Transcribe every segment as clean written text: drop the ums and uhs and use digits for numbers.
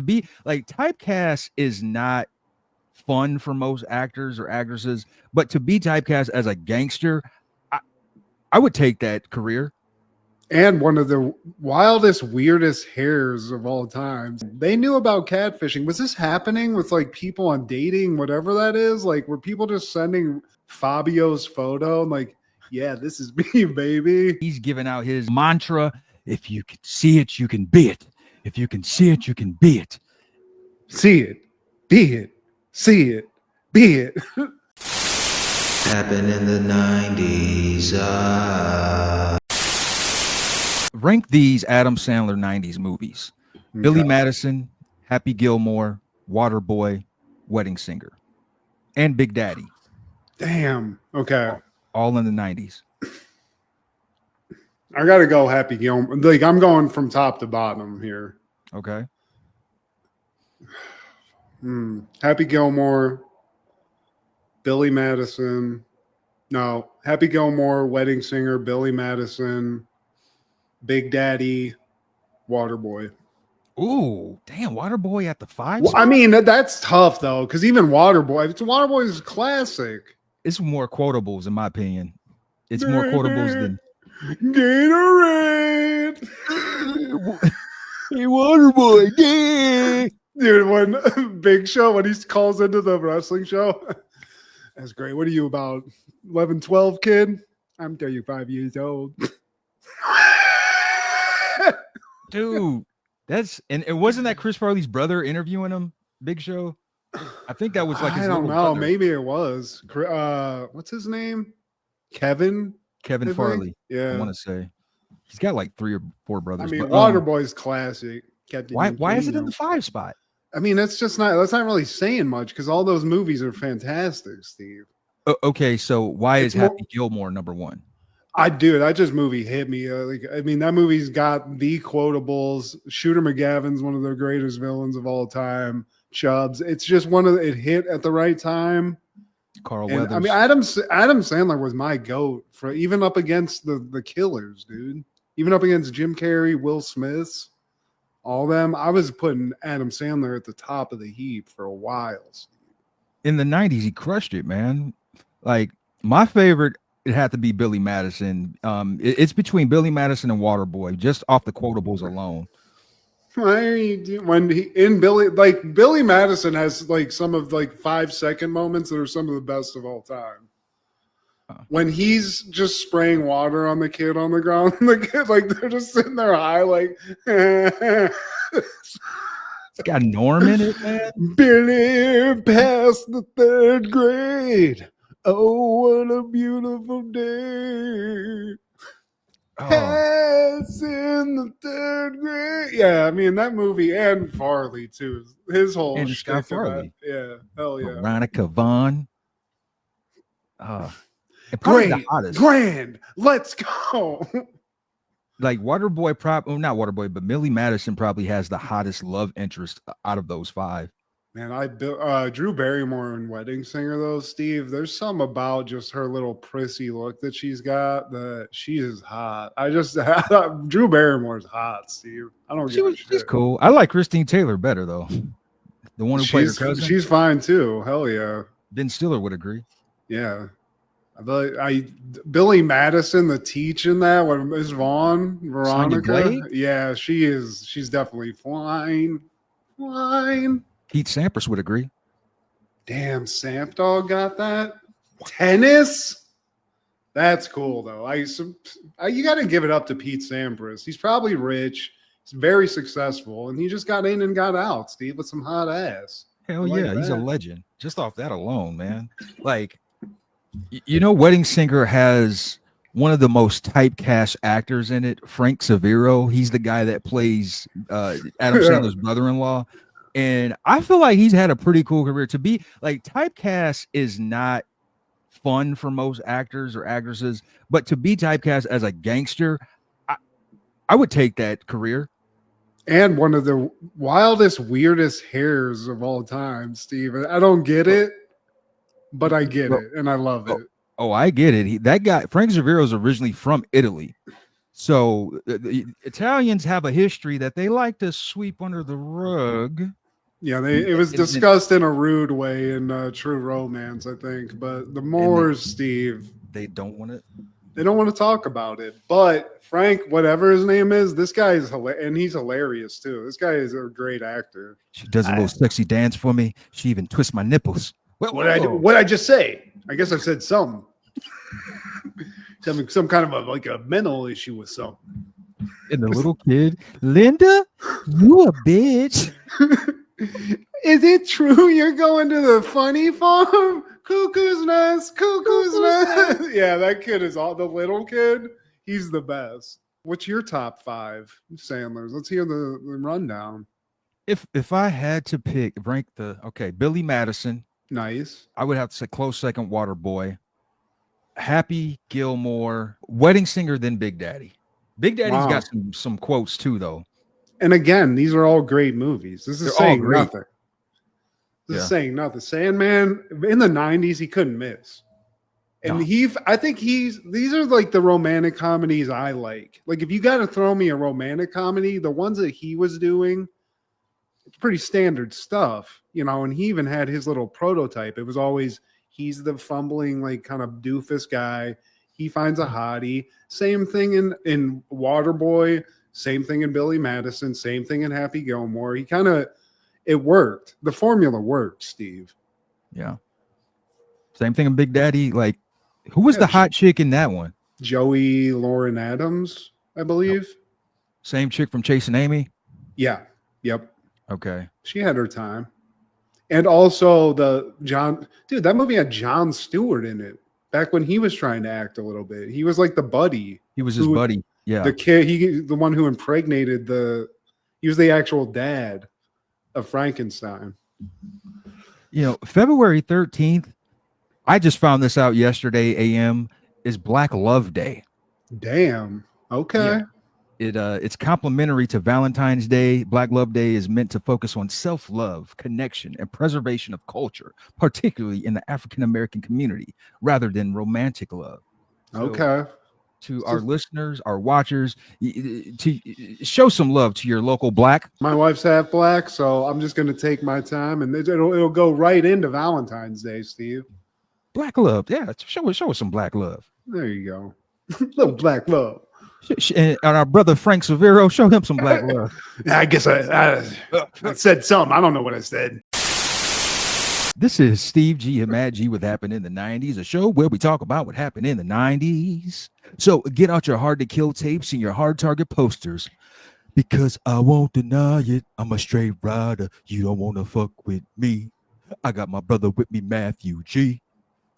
be like typecast is not fun for most actors or actresses, but to be typecast as a gangster, I would take that career. And one of the wildest, weirdest hairs of all time. They knew about catfishing. Was this happening with like people on dating, whatever that is? Like, were people just sending Fabio's photo? And like, yeah, this is me, baby. He's giving out his mantra: if you can see it, you can be it. If you can see it, you can be it. See it, be it, see it, be it. Happened in the 90s. Rank these Adam Sandler 90s movies. Okay. Billy Madison, Happy Gilmore, Waterboy, Wedding Singer, and Big Daddy. Damn. Okay. All in the 90s. I got to go Happy Gilmore. Like, I'm going from top to bottom here. Okay. Happy Gilmore, Billy Madison. No, Happy Gilmore, Wedding Singer, Billy Madison, Big Daddy, Waterboy. Ooh, damn, Waterboy at the 5? Well, I mean, that's tough, though, because even Waterboy is classic. It's more quotables, in my opinion. It's more quotables than Gatorade. Hey, Waterboy, yeah. Dude, when Big Show, when he calls into the wrestling show, that's great. What are you, about 11, 12, kid? I'm 35 years old. Dude, and it wasn't that Chris Farley's brother interviewing him, Big Show? I think that was like his I don't know. brother. Maybe it was. What's his name? Kevin Farley. Yeah. I want to say. He's got like 3 or 4 brothers. I mean, Waterboy's classic. Why is it in the 5 spot? I mean, that's not really saying much because all those movies are fantastic, Steve. Okay, so why is Happy Gilmore number 1? That just movie hit me. That movie's got the quotables. Shooter McGavin's one of the greatest villains of all time. Chubbs. It's just it hit at the right time. Carl Weathers. I mean, Adam Sandler was my GOAT for even up against the killers, dude. Even up against Jim Carrey, Will Smith, all them. I was putting Adam Sandler at the top of the heap for a while. In the 90s, he crushed it, man. Like, my favorite, it had to be Billy Madison. It's between Billy Madison and Waterboy, just off the quotables alone. Billy Madison has like some of like 5-second moments that are some of the best of all time. When he's just spraying water on the kid on the ground, the kid, like, they're just sitting there high, like it's got Norm in it, man. Billy passed the 3rd grade. Oh, what a beautiful day. Pass in the 3rd grade. Yeah, I mean, that movie, and Farley too. His whole and Scott Farley. Yeah, hell yeah. Veronica Vaughn. Grand. Let's go. Like Waterboy, not Waterboy, but Billy Madison probably has the hottest love interest out of those 5. Man, Drew Barrymore in Wedding Singer, though, Steve, there's something about just her little prissy look that she's got that she is hot. Drew Barrymore's hot, Steve. She's cool. I like Christine Taylor better, though. The one who played her cousin. She's fine, too. Hell yeah. Ben Stiller would agree. Yeah. Billy Madison, the teach in that, what is Veronica? Yeah, she's definitely fine. Pete Sampras would agree. Damn, Samp Dog got that. Tennis? That's cool, though. You got to give it up to Pete Sampras. He's probably rich. He's very successful, and he just got in and got out, Steve, with some hot ass. Hell yeah, he's a legend. Just off that alone, man. Like, Wedding Singer has one of the most typecast actors in it, Frank Severo. He's the guy that plays Adam Sandler's brother-in-law. And I feel like he's had a pretty cool career. To be like, typecast is not fun for most actors or actresses, but to be typecast as a gangster, I would take that career. And one of the wildest, weirdest hairs of all time, Steve. I don't get it, but I get it, and I love it. Oh, I get it. That guy, Frank Severo, is originally from Italy. So the Italians have a history that they like to sweep under the rug. Yeah, it was discussed in a rude way in True Romance, I think. But the Moors, Steve, they don't want to. They don't want to talk about it. But Frank, whatever his name is, this guy is hilarious, and he's hilarious too. This guy is a great actor. She does a little sexy dance for me. She even twists my nipples. What I just say? I guess I said something. Having some kind of a mental issue with something. And the little kid, Linda, you a bitch. Is it true you're going to the funny farm? Cuckoo's nest, cuckoo's nest. Yeah, that kid is all the little kid. He's the best. What's your top 5 Sandlers? Let's hear the rundown. If I had to rank Billy Madison. Nice. I would have to say close second, Waterboy. Happy Gilmore, Wedding Singer, then Big Daddy. Big Daddy's got some quotes too, though. And again, these are all great movies. This is saying nothing. This is saying nothing. Sandman in the 90s, he couldn't miss. And I think these are like the romantic comedies I like. Like if you got to throw me a romantic comedy, the ones that he was doing, it's pretty standard stuff, and he even had his little prototype. It was always, he's the fumbling, like kind of doofus guy. He finds a hottie. Same thing in Waterboy. Same thing in Billy Madison. Same thing in Happy Gilmore. It worked. The formula worked, Steve. Yeah. Same thing in Big Daddy. Like, who was the hot chick in that one? Joey Lauren Adams, I believe. Nope. Same chick from Chasing Amy? Yeah. Yep. Okay. She had her time. And also that movie had Jon Stewart in it back when he was trying to act a little bit. He was like the buddy. He was his buddy. Yeah. The kid, the one who impregnated he was the actual dad of Frankenstein. February 13th, I just found this out yesterday AM, is Black Love Day. Damn. Okay. Yeah. It's complimentary to Valentine's Day. Black Love Day is meant to focus on self-love, connection, and preservation of culture, particularly in the African American community, rather than romantic love. Okay. To our listeners, our watchers, to show some love to your local Black. My wife's half Black, so I'm just going to take my time, and it'll go right into Valentine's Day, Steve. Black love, yeah. Show us some Black love. There you go, little Black love. And our brother Frank Severo, show him some Black love. I guess I said something. I don't know what I said. This is Steve G and Matt G with Happened in the 90s, a show where we talk about what happened in the 90s. So get out your hard to kill tapes and your hard target posters, because I won't deny it. I'm a straight rider. You don't want to fuck with me. I got my brother with me, Matthew G,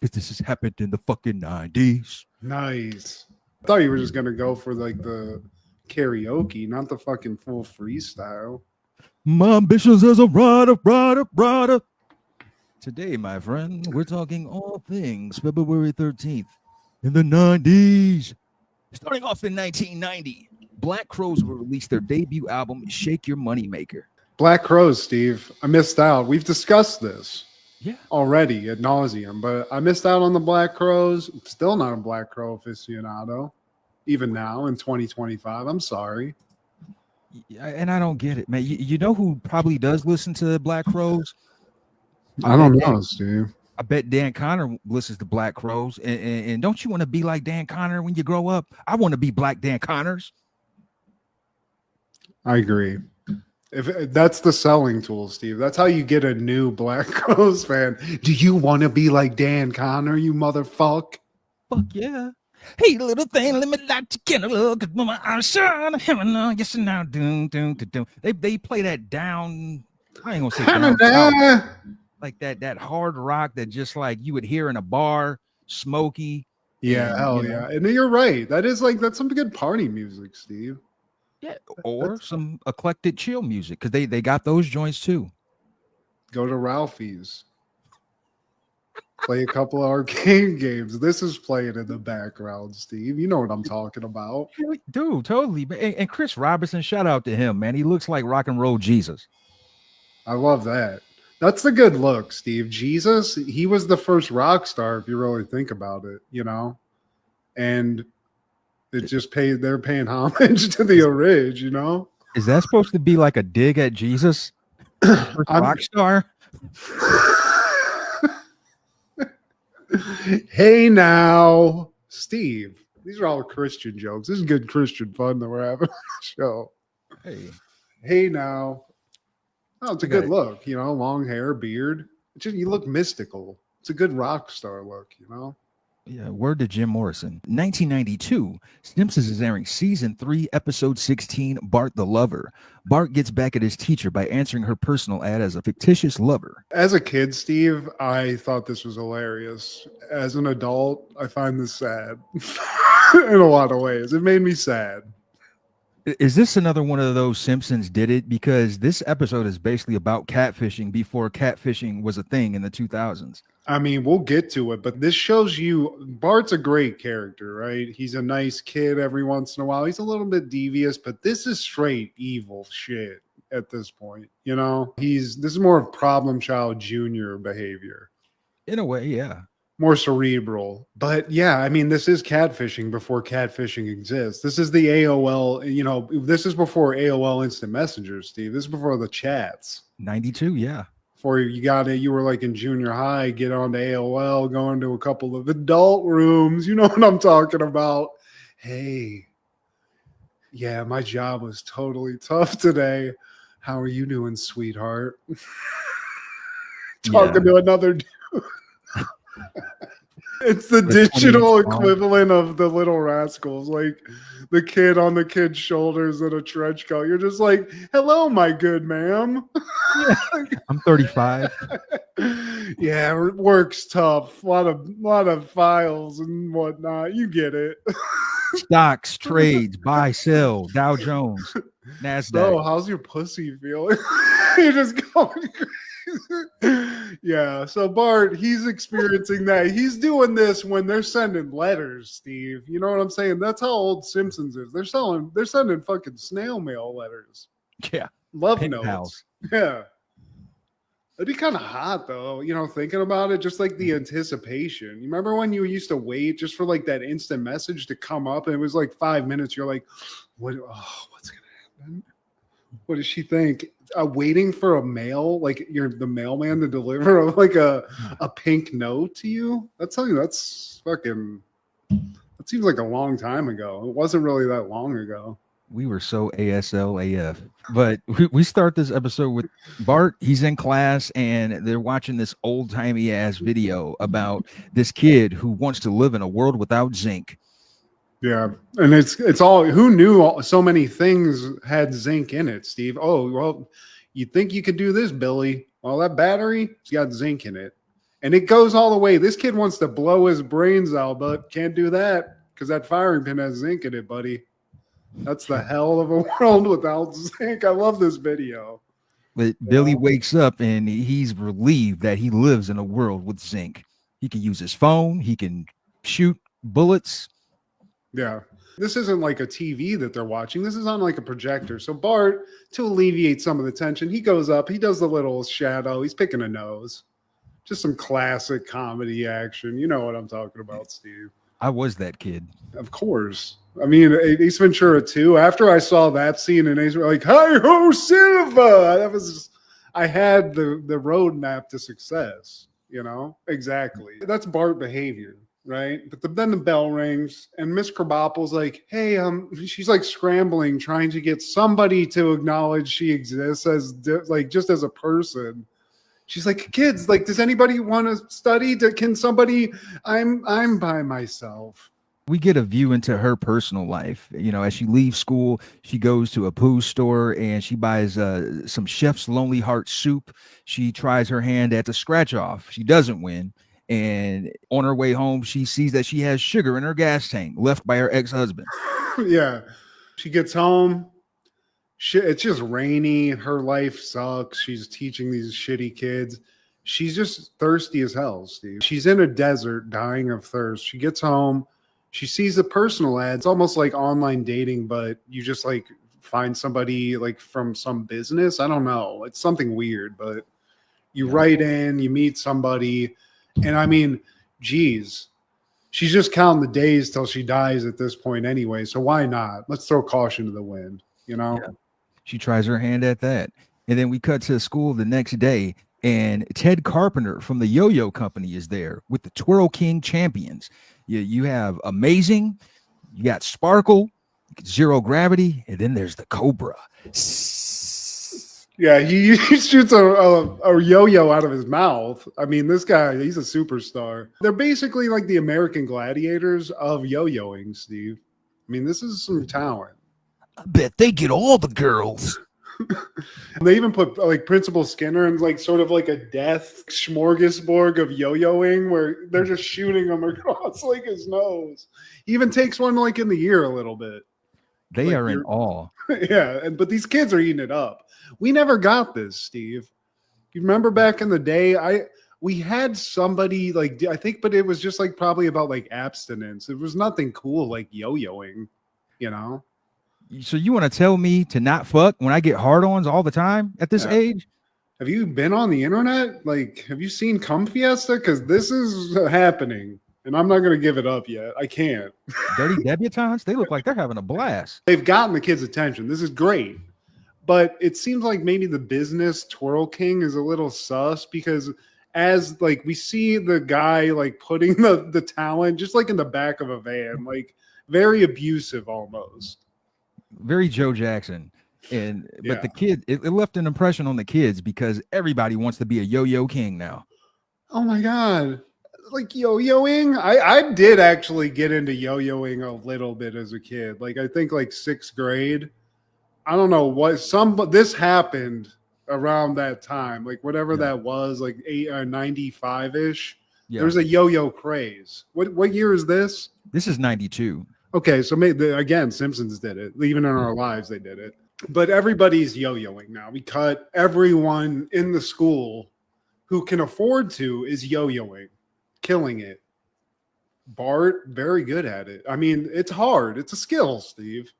because this has happened in the fucking 90s. Nice. I thought you were just going to go for like the karaoke, not the fucking full freestyle. My ambitions as a rider. Today, my friend, we're talking all things February 13th in the 90s. Starting off in 1990, Black Crowes will release their debut album, Shake Your Moneymaker. Black Crowes, Steve. I missed out. We've discussed this already ad nauseum, but I missed out on the Black Crowes. Still not a Black Crow aficionado, even now in 2025. I'm sorry. And I don't get it, man. You know who probably does listen to Black Crowes? I don't know, Steve. I bet Dan Connor listens to Black Crowes. And don't you want to be like Dan Connor when you grow up? I want to be Black Dan Connors. I agree. If that's the selling tool, Steve. That's how you get a new Black Crowes fan. Do you want to be like Dan Connor, you motherfucker? Fuck yeah. Hey, little thing, let me light your candle, cause mama, I'm shine, yes, and now, doom. They play that down. I ain't gonna say down. Like that hard rock that just like you would hear in a bar, smoky. Yeah, hell yeah. And you're right. That's some good party music, Steve. Yeah, or some eclectic chill music, because they got those joints too. Go to Ralphie's. Play a couple of arcade games. This is playing in the background, Steve. You know what I'm talking about. Dude, totally. And Chris Robinson, shout out to him, man. He looks like rock and roll Jesus. I love that. That's the good look, Steve. Jesus, he was the first rock star, if you really think about it, And They're paying homage to the orig, you know? Is that supposed to be like a dig at Jesus? The first rock star? Hey now, Steve. These are all Christian jokes. This is good Christian fun that we're having on the show. Hey now. Oh, it's a good look, you know, long hair, beard. You look mystical. It's a good rock star look, you know? Yeah, word to Jim Morrison. 1992, Simpsons is airing season 3, episode 16, Bart the Lover. Bart gets back at his teacher by answering her personal ad as a fictitious lover. As a kid, Steve, I thought this was hilarious. As an adult, I find this sad in a lot of ways. It made me sad. Is this another one of those Simpsons did it? Because this episode is basically about catfishing before catfishing was a thing in the 2000s. I mean, we'll get to it, but this shows you Bart's a great character, right? He's a nice kid every once in a while. He's a little bit devious, but this is straight evil shit at this point. You know, this is more of problem child junior behavior. In a way, yeah. More cerebral. But yeah, I mean, this is catfishing before catfishing exists. This is the AOL, you know, this is before AOL Instant Messenger, Steve. This is before the chats. 92, yeah. Before you were like in junior high, get on to AOL, go into a couple of adult rooms. You know what I'm talking about. Hey, yeah, my job was totally tough today. How are you doing, sweetheart? Talking to another dude. It's the digital equivalent of the Little Rascals, like the kid on the kid's shoulders in a trench coat. You're just like, hello, my good ma'am. Yeah. I'm 35. Yeah, work's tough. A lot of files and whatnot. You get it. Stocks, trades, buy, sell, Dow Jones, NASDAQ. So, how's your pussy feeling? You're just going crazy. Yeah, so Bart, he's experiencing that. He's doing this when they're sending letters, Steve. You know what I'm saying? That's how old Simpsons is. They're sending fucking snail mail letters. Yeah. Love notes. Yeah. It'd be kind of hot though, you know, thinking about it, just like the anticipation. You remember when you used to wait just for like that instant message to come up and it was like 5 minutes, you're like, what's gonna happen? What does she think? Waiting for a mail, like you're the mailman to deliver like a pink note to you. That seems like a long time ago. It wasn't really that long ago. We were so ASL AF. But we start this episode with Bart. He's in class and they're watching this old timey ass video about this kid who wants to live in a world without zinc. Yeah, and it's all, who knew so many things had zinc in it, Steve? Oh, well, you think you could do this, Billy? Well, that battery, it's got zinc in it. And it goes all the way. This kid wants to blow his brains out, but can't do that because that firing pin has zinc in it, buddy. That's the hell of a world without zinc. I love this video. But Billy wakes up and he's relieved that he lives in a world with zinc. He can use his phone. He can shoot bullets. Yeah. This isn't like a TV that they're watching. This is on like a projector. So Bart, to alleviate some of the tension, he goes up. He does the little shadow. He's picking a nose. Just some classic comedy action. You know what I'm talking about, Steve. I was that kid. Of course. I mean, Ace Ventura 2, after I saw that scene and Ace were like, hi-ho, Silva! I had the roadmap to success, you know? Exactly. That's Bart behavior. Right, but then the bell rings and Miss Krabappel's like, "Hey, she's like scrambling, trying to get somebody to acknowledge she exists as just as a person." She's like, "Kids, like, does anybody want to study? Can somebody? I'm by myself." We get a view into her personal life. You know, as she leaves school, she goes to a poo store and she buys some Chef's Lonely Heart soup. She tries her hand at the scratch off. She doesn't win. And on her way home, she sees that she has sugar in her gas tank left by her ex-husband. Yeah. She gets home. It's just rainy. Her life sucks. She's teaching these shitty kids. She's just thirsty as hell, Steve. She's in a desert dying of thirst. She gets home. She sees a personal ad. It's almost like online dating, but you just like find somebody like from some business. I don't know. It's something weird, but you write in, you meet somebody. And I mean, geez, she's just counting the days till she dies at this point anyway. So why not? Let's throw caution to the wind, you know? Yeah. She tries her hand at that. And then we cut to school the next day, and Ted Carpenter from the Yo-Yo Company is there with the Twirl King champions. You have Amazing, you got Sparkle, Zero Gravity, and then there's the Cobra. Yeah, he shoots a yo-yo out of his mouth. I mean, this guy, he's a superstar. They're basically like the American gladiators of yo-yoing, Steve. I mean, this is some talent. I bet they get all the girls. They even put like Principal Skinner in like sort of like a death smorgasbord of yo-yoing where they're just shooting him across like his nose. He even takes one like in the ear a little bit. They like are in awe. Yeah, but these kids are eating it up. We never got this, Steve. You remember back in the day, we had somebody like, I think, but it was just like probably about like abstinence. It was nothing cool like yo-yoing, you know? So you want to tell me to not fuck when I get hard-ons all the time at this age? Have you been on the internet? Like, have you seen Cum Fiesta? Because this is happening, and I'm not going to give it up yet. I can't. Dirty debutantes? They look like they're having a blast. They've gotten the kids' attention. This is great. But it seems like maybe the business Twirl King is a little sus because as like we see the guy like putting the talent just like in the back of a van, like very abusive almost. Very Joe Jackson. But the kid, it left an impression on the kids because everybody wants to be a yo-yo king now. Oh my God. Like yo-yoing. I did actually get into yo-yoing a little bit as a kid. Like I think like 6th grade. I don't know what this happened around that time, like whatever that was, like 95-ish. Yeah. There was a yo-yo craze. What year is this? This is 92. Okay, so maybe again, Simpsons did it. Even in our lives, they did it. But everybody's yo-yoing now. We cut everyone in the school who can afford to is yo-yoing, killing it. Bart, very good at it. I mean, it's hard. It's a skill, Steve.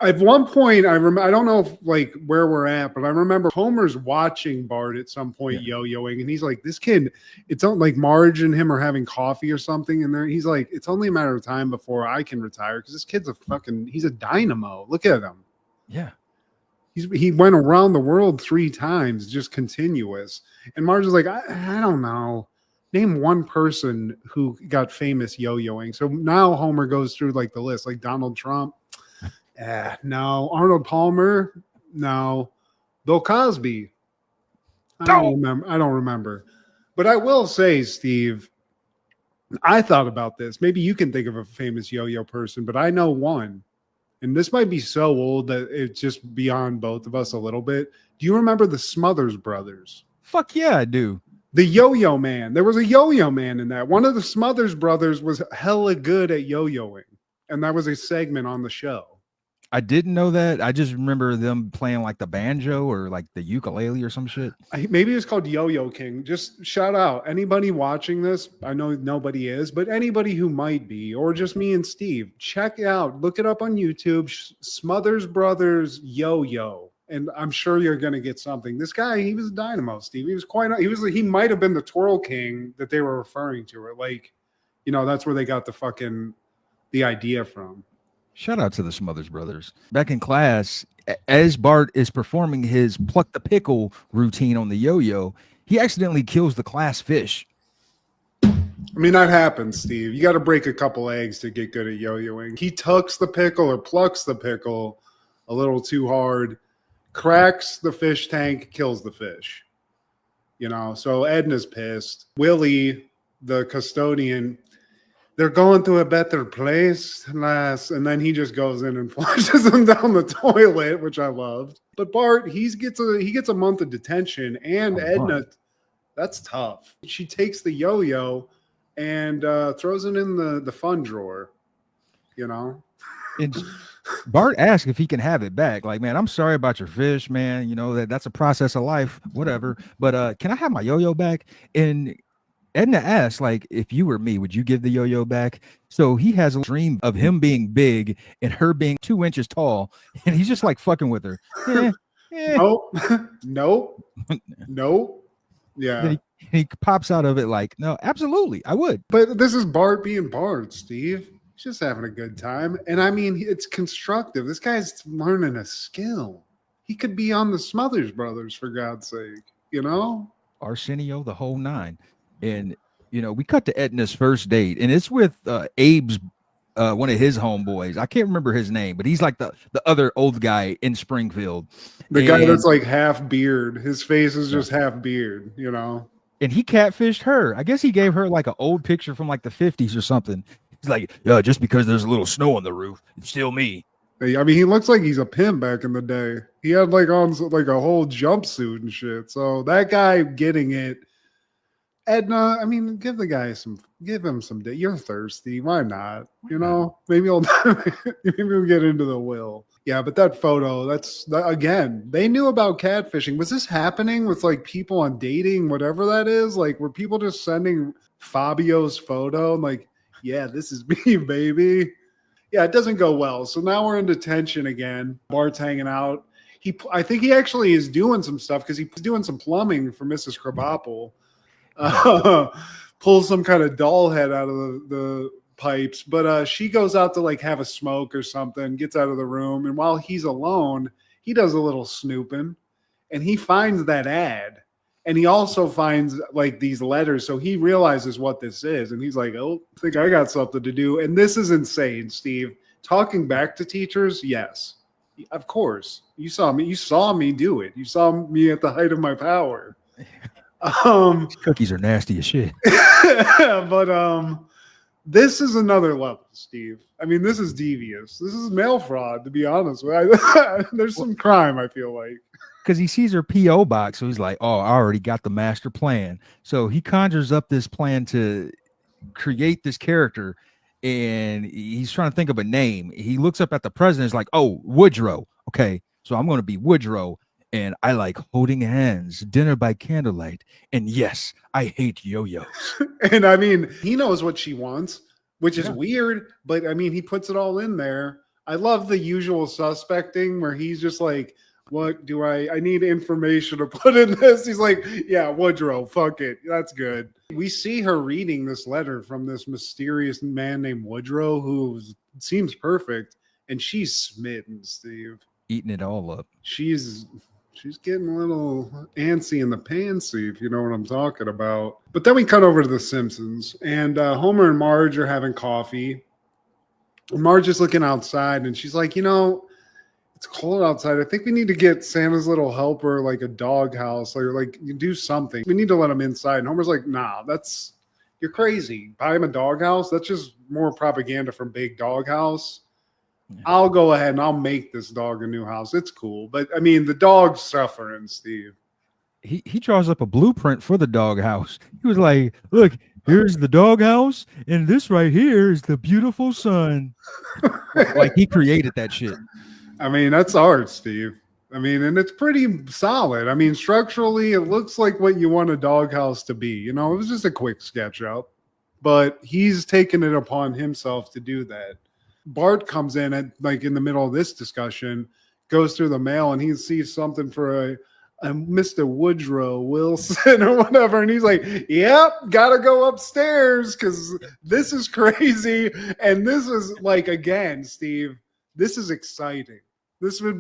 At one point, I don't know if, like where we're at, but I remember Homer's watching Bart at some point yo-yoing, and he's like, "This kid, it's not like Marge and him are having coffee or something." And there, he's like, "It's only a matter of time before I can retire because this kid's he's a dynamo. Look at him." Yeah, he went around the world 3 times, just continuous. And Marge is like, I don't know. Name one person who got famous yo-yoing. So now Homer goes through like the list, like Donald Trump. No. Arnold Palmer. No. Bill Cosby. I don't remember. But I will say, Steve, I thought about this. Maybe you can think of a famous yo-yo person, but I know one. And this might be so old that it's just beyond both of us a little bit. Do you remember the Smothers Brothers? Fuck yeah, I do. The Yo-Yo Man. There was a Yo-Yo Man in that. One of the Smothers Brothers was hella good at yo-yoing. And that was a segment on the show. I didn't know that. I just remember them playing like the banjo or like the ukulele or some shit. Maybe it's called Yo-Yo King. Just shout out anybody watching this. I know nobody is, but anybody who might be, or just me and Steve, check it out. Look it up on YouTube. Smothers Brothers Yo-Yo. And I'm sure you're going to get something. This guy, he was a dynamo, Steve. He might have been the Twirl King that they were referring to. Or like, that's where they got the idea from. Shout out to the Smothers Brothers. Back in class, as Bart is performing his pluck the pickle routine on the yo-yo, he accidentally kills the class fish. I mean, that happens, Steve. You got to break a couple eggs to get good at yo-yoing. He tucks the pickle or plucks the pickle a little too hard, cracks the fish tank, kills the fish. So Edna's pissed. Willie, the custodian, they're going to a better place, and then he just goes in and flushes them down the toilet, which I loved. But Bart, he gets a month of detention, and Edna, that's tough. She takes the yo-yo and throws it in the fun drawer. And Bart asks if he can have it back. Like, man, I'm sorry about your fish, man. That's a process of life, whatever. But can I have my yo-yo back? And Edna asks, like, if you were me, would you give the yo-yo back? So he has a dream of him being big and her being 2 inches tall, and he's just like fucking with her. Nope. Yeah. Then he pops out of it like, no, absolutely, I would. But this is Bart being Bart, Steve. He's just having a good time. And I mean, it's constructive. This guy's learning a skill. He could be on the Smothers Brothers, for God's sake, you know? Arsenio, the whole nine. And, we cut to Edna's first date, and it's with Abe's, one of his homeboys. I can't remember his name, but he's like the other old guy in Springfield. The guy that's like half beard. His face is just half beard, you know? And he catfished her. I guess he gave her like an old picture from like the 50s or something. He's like, yeah, just because there's a little snow on the roof, it's still me. I mean, he looks like he's a pimp back in the day. He had like on like a whole jumpsuit and shit. So that guy getting it. Edna, I mean, give him some day. You're thirsty. Why not? Maybe we'll get into the will. Yeah, but that photo, again, they knew about catfishing. Was this happening with like people on dating, whatever that is? Like, were people just sending Fabio's photo? And like, yeah, this is me, baby. Yeah, it doesn't go well. So now we're in detention again. Bart's hanging out. I think he actually is doing some stuff because he's doing some plumbing for Mrs. Krabappel. Pulls some kind of doll head out of the pipes, but she goes out to like have a smoke or something, gets out of the room, and while he's alone, he does a little snooping, and he finds that ad, and he also finds like these letters, so he realizes what this is, and he's like, oh, I think I got something to do. And this is insane, Steve. Talking back to teachers, yes, of course. You saw me do it. You saw me at the height of my power. Cookies are nasty as shit. But this is another level, Steve. I mean, this is devious. This is mail fraud, to be honest with you. There's some crime, I feel like. Because he sees her P.O. box, so he's like, oh, I already got the master plan. So he conjures up this plan to create this character, and he's trying to think of a name. He looks up at the president, is like, oh, Woodrow. Okay, so I'm going to be Woodrow. And I like holding hands, dinner by candlelight. And yes, I hate yo-yos. And I mean, he knows what she wants, which is weird. But I mean, he puts it all in there. I love the usual suspecting where he's just like, what do I need information to put in this? He's like, yeah, Woodrow, fuck it. That's good. We see her reading this letter from this mysterious man named Woodrow who seems perfect. And she's smitten, Steve. Eating it all up. She's getting a little antsy in the pantsy, if you know what I'm talking about. But then we cut over to The Simpsons, and Homer and Marge are having coffee. And Marge is looking outside, and she's like, it's cold outside. I think we need to get Santa's little helper like a doghouse, or like do something. We need to let him inside. And Homer's like, nah, you're crazy. Buy him a doghouse? That's just more propaganda from Big Doghouse. I'll go ahead and I'll make this dog a new house. It's cool. But I mean, the dog's suffering, Steve. He draws up a blueprint for the doghouse. He was like, look, here's the doghouse, and this right here is the beautiful sun. Like he created that shit. I mean, that's art, Steve. I mean, and it's pretty solid. I mean, structurally, it looks like what you want a doghouse to be. It was just a quick sketch up. But he's taken it upon himself to do that. Bart comes in in the middle of this discussion, goes through the mail, and he sees something for a Mr. Woodrow Wilson or whatever. And he's like, yep, gotta go upstairs because this is crazy. And this is like, again, Steve, this is exciting. This would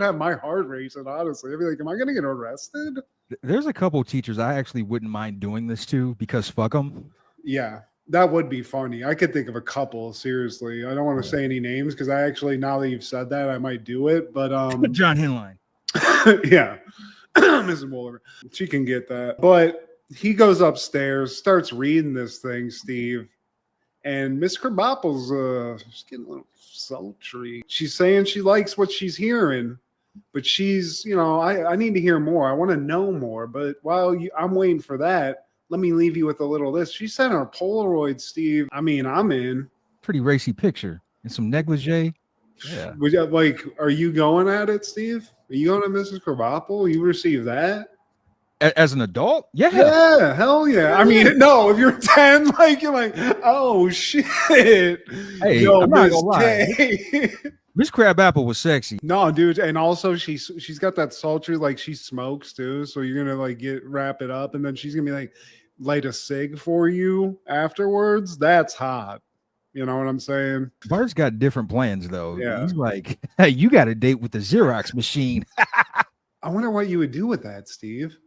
have my heart racing, honestly. I'd be like, am I going to get arrested? There's a couple teachers I actually wouldn't mind doing this to because fuck them. Yeah. That would be funny. I could think of a couple, seriously. I don't want to say any names because I actually, now that you've said that, I might do it. But John Henline. Yeah. Mrs. Mueller. She can get that. But he goes upstairs, starts reading this thing, Steve. And Miss Krabappel's she's getting a little sultry. She's saying she likes what she's hearing. But she's, I need to hear more. I want to know more. But while I'm waiting for that, let me leave you with a little list. She sent her Polaroid, Steve. I mean, I'm in. Pretty racy picture. And some negligee. Yeah. Are you going at it, Steve? Are you going to Mrs. Krabappel? You received that? As an adult? Yeah. Yeah, hell yeah. I mean, no, if you're 10, you're like, oh, shit. Hey, I'm not gonna lie. Miss Crabapple was sexy. No, dude, and also she's got that sultry, like she smokes too. So you're gonna like wrap it up, and then she's gonna be like light a cig for you afterwards. That's hot. You know what I'm saying? Bart's got different plans though. Yeah. He's like, hey, you got a date with the Xerox machine. I wonder what you would do with that, Steve.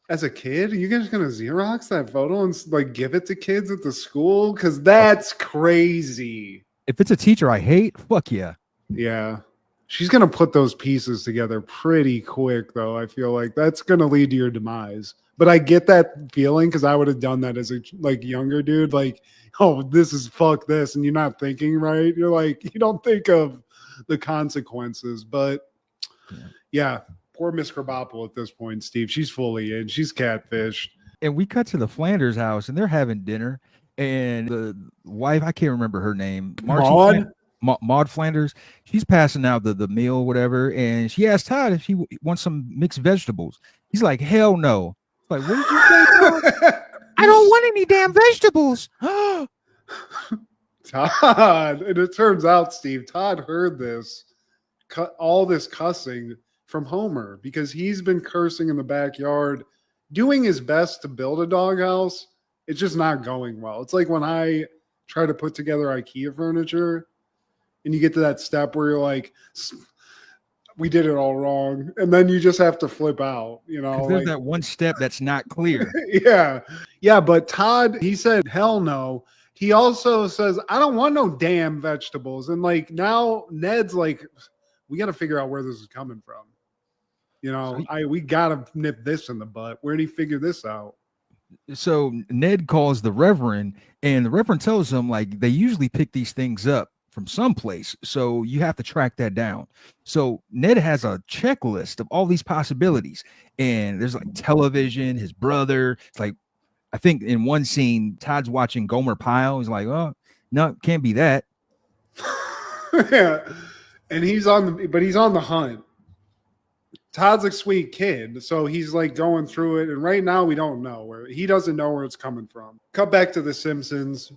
As a kid, are you guys gonna Xerox that photo and like give it to kids at the school? Because that's crazy. If it's a teacher I hate, fuck yeah. Yeah. She's going to put those pieces together pretty quick, though. I feel like that's going to lead to your demise. But I get that feeling because I would have done that as a like younger dude. Like, oh, this is fuck this. And you're not thinking right. You're like, you don't think of the consequences. But yeah, poor Miss Krabappel at this point, Steve. She's fully in. She's catfished. And we cut to the Flanders house and they're having dinner. And the wife, I can't remember her name. Maud Flanders, she's passing out the meal, whatever, and she asked Todd if he wants some mixed vegetables. He's like, hell no. Like, what did you say, Todd? I don't want any damn vegetables. Todd, and it turns out, Steve, Todd heard all this cussing from Homer because he's been cursing in the backyard, doing his best to build a doghouse. It's just not going well. It's like when I try to put together IKEA furniture. And you get to that step where you're like, we did it all wrong. And then you just have to flip out, you know. There's that one step that's not clear. Yeah. Yeah. But Todd, he said, hell no. He also says, I don't want no damn vegetables. And like now Ned's like, we got to figure out where this is coming from. You know, we got to nip this in the butt. Where did he figure this out? So Ned calls the Reverend, and the Reverend tells him like they usually pick these things up from someplace, so you have to track that down. So Ned has a checklist of all these possibilities, and there's like television, his brother. It's like, I think in one scene, Todd's watching Gomer Pyle. He's like, oh no, can't be that. Yeah, and he's on the hunt. Todd's a sweet kid, so he's like going through it, and right now he doesn't know where it's coming from. Cut back to the Simpsons.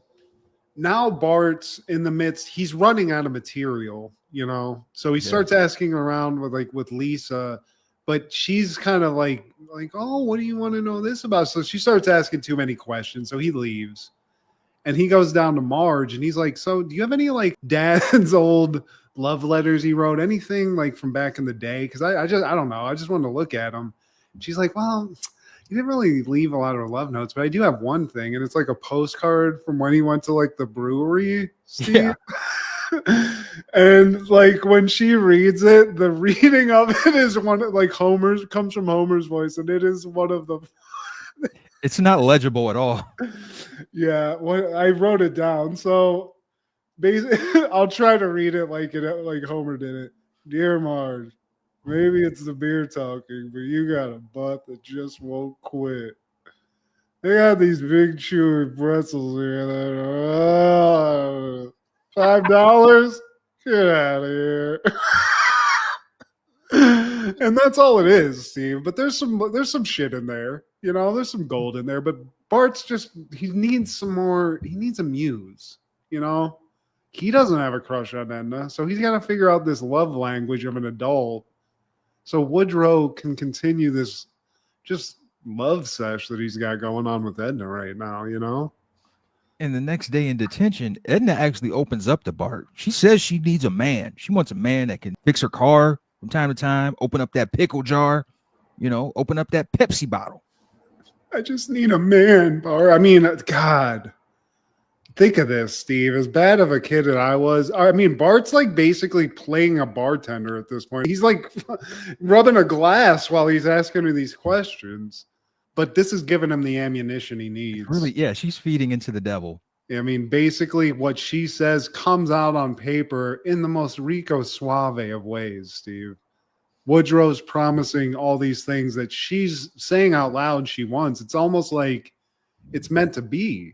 Now Bart's in the midst. He's running out of material, you know. So he starts asking around with Lisa, but she's kind of like, oh, what do you want to know this about? So she starts asking too many questions. So he leaves, and he goes down to Marge, and he's like, so do you have any like dad's old love letters he wrote? Anything like from back in the day? Because I don't know. I just wanted to look at them. She's like, well, he didn't really leave a lot of love notes, but I do have one thing, and it's like a postcard from when he went to like the brewery. Steve. Yeah. And like when she reads it, the reading of it is one like comes from Homer's voice, and it is one of the. It's not legible at all. Yeah, I wrote it down, so basically, I'll try to read it like Homer did it. Dear Marge. Maybe it's the beer talking, but you got a butt that just won't quit. They got these big chewy pretzels here that are $5? Get out of here. And that's all it is, Steve. But there's some shit in there. You know, there's some gold in there. But Bart's he needs a muse, you know? He doesn't have a crush on Edna, so he's got to figure out this love language of an adult. So Woodrow can continue this just love sesh that he's got going on with Edna right now, you know? And the next day in detention, Edna actually opens up to Bart. She says she needs a man. She wants a man that can fix her car from time to time, open up that pickle jar, you know, open up that Pepsi bottle. I just need a man, Bart. I mean, God. Think of this, Steve. As bad of a kid as I was, I mean, Bart's like basically playing a bartender at this point. He's like rubbing a glass while he's asking her these questions. But this is giving him the ammunition he needs. Really, yeah, she's feeding into the devil. I mean, basically what she says comes out on paper in the most Rico Suave of ways, Steve. Woodrow's promising all these things that she's saying out loud she wants. It's almost like it's meant to be.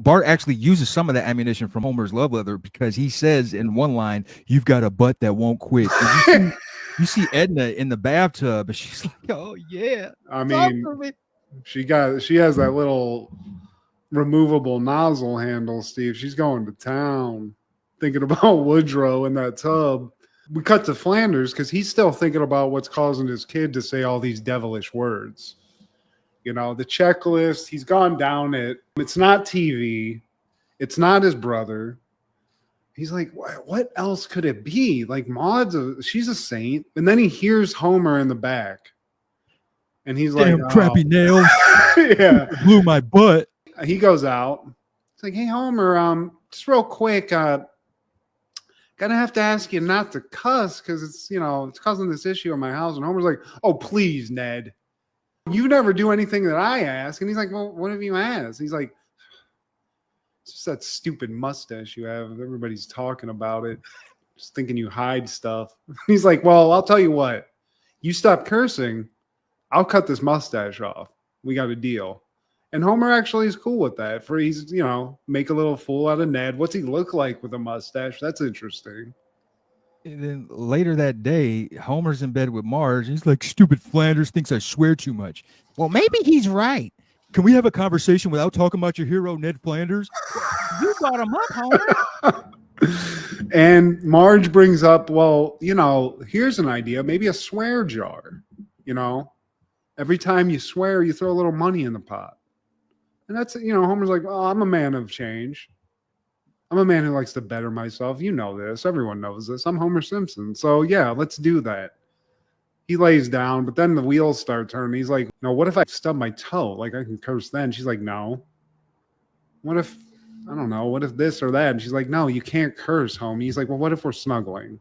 Bart actually uses some of that ammunition from Homer's love letter because he says in one line, "You've got a butt that won't quit." You see Edna in the bathtub, and she's like, "Oh yeah." I mean, she has that little removable nozzle handle, Steve. She's going to town, thinking about Woodrow in that tub. We cut to Flanders because he's still thinking about what's causing his kid to say all these devilish words. You know, the checklist, he's gone down it. It's not TV. It's not his brother. He's like, what else could it be? Like, she's a saint. And then he hears Homer in the back. And he's damn like, crappy nails. Yeah. Blew my butt. He goes out. It's like, hey, Homer, just real quick, gonna have to ask you not to cuss because it's, you know, it's causing this issue in my house. And Homer's like, oh, please, Ned. You never do anything that I ask. And he's like, well, what have you asked? He's like, it's just that stupid mustache you have. Everybody's talking about it. Just thinking you hide stuff. He's like, well, I'll tell you what. You stop cursing, I'll cut this mustache off. We got a deal. And Homer actually is cool with that. He's, you know, make a little fool out of Ned. What's he look like with a mustache? That's interesting. And then later that day, Homer's in bed with Marge. He's like, stupid Flanders thinks I swear too much. Well, maybe he's right. Can we have a conversation without talking about your hero, Ned Flanders? You brought him up, Homer. And Marge brings up, well, you know, here's an idea. Maybe a swear jar, you know. Every time you swear, you throw a little money in the pot. And that's, you know, Homer's like, oh, I'm a man of change. I'm a man who likes to better myself. You know this. Everyone knows this. I'm Homer Simpson. So, yeah, let's do that. He lays down, but then the wheels start turning. He's like, no, what if I stub my toe? Like, I can curse then. She's like, no. What if, I don't know, what if this or that? And she's like, no, you can't curse, homie. He's like, well, what if we're snuggling?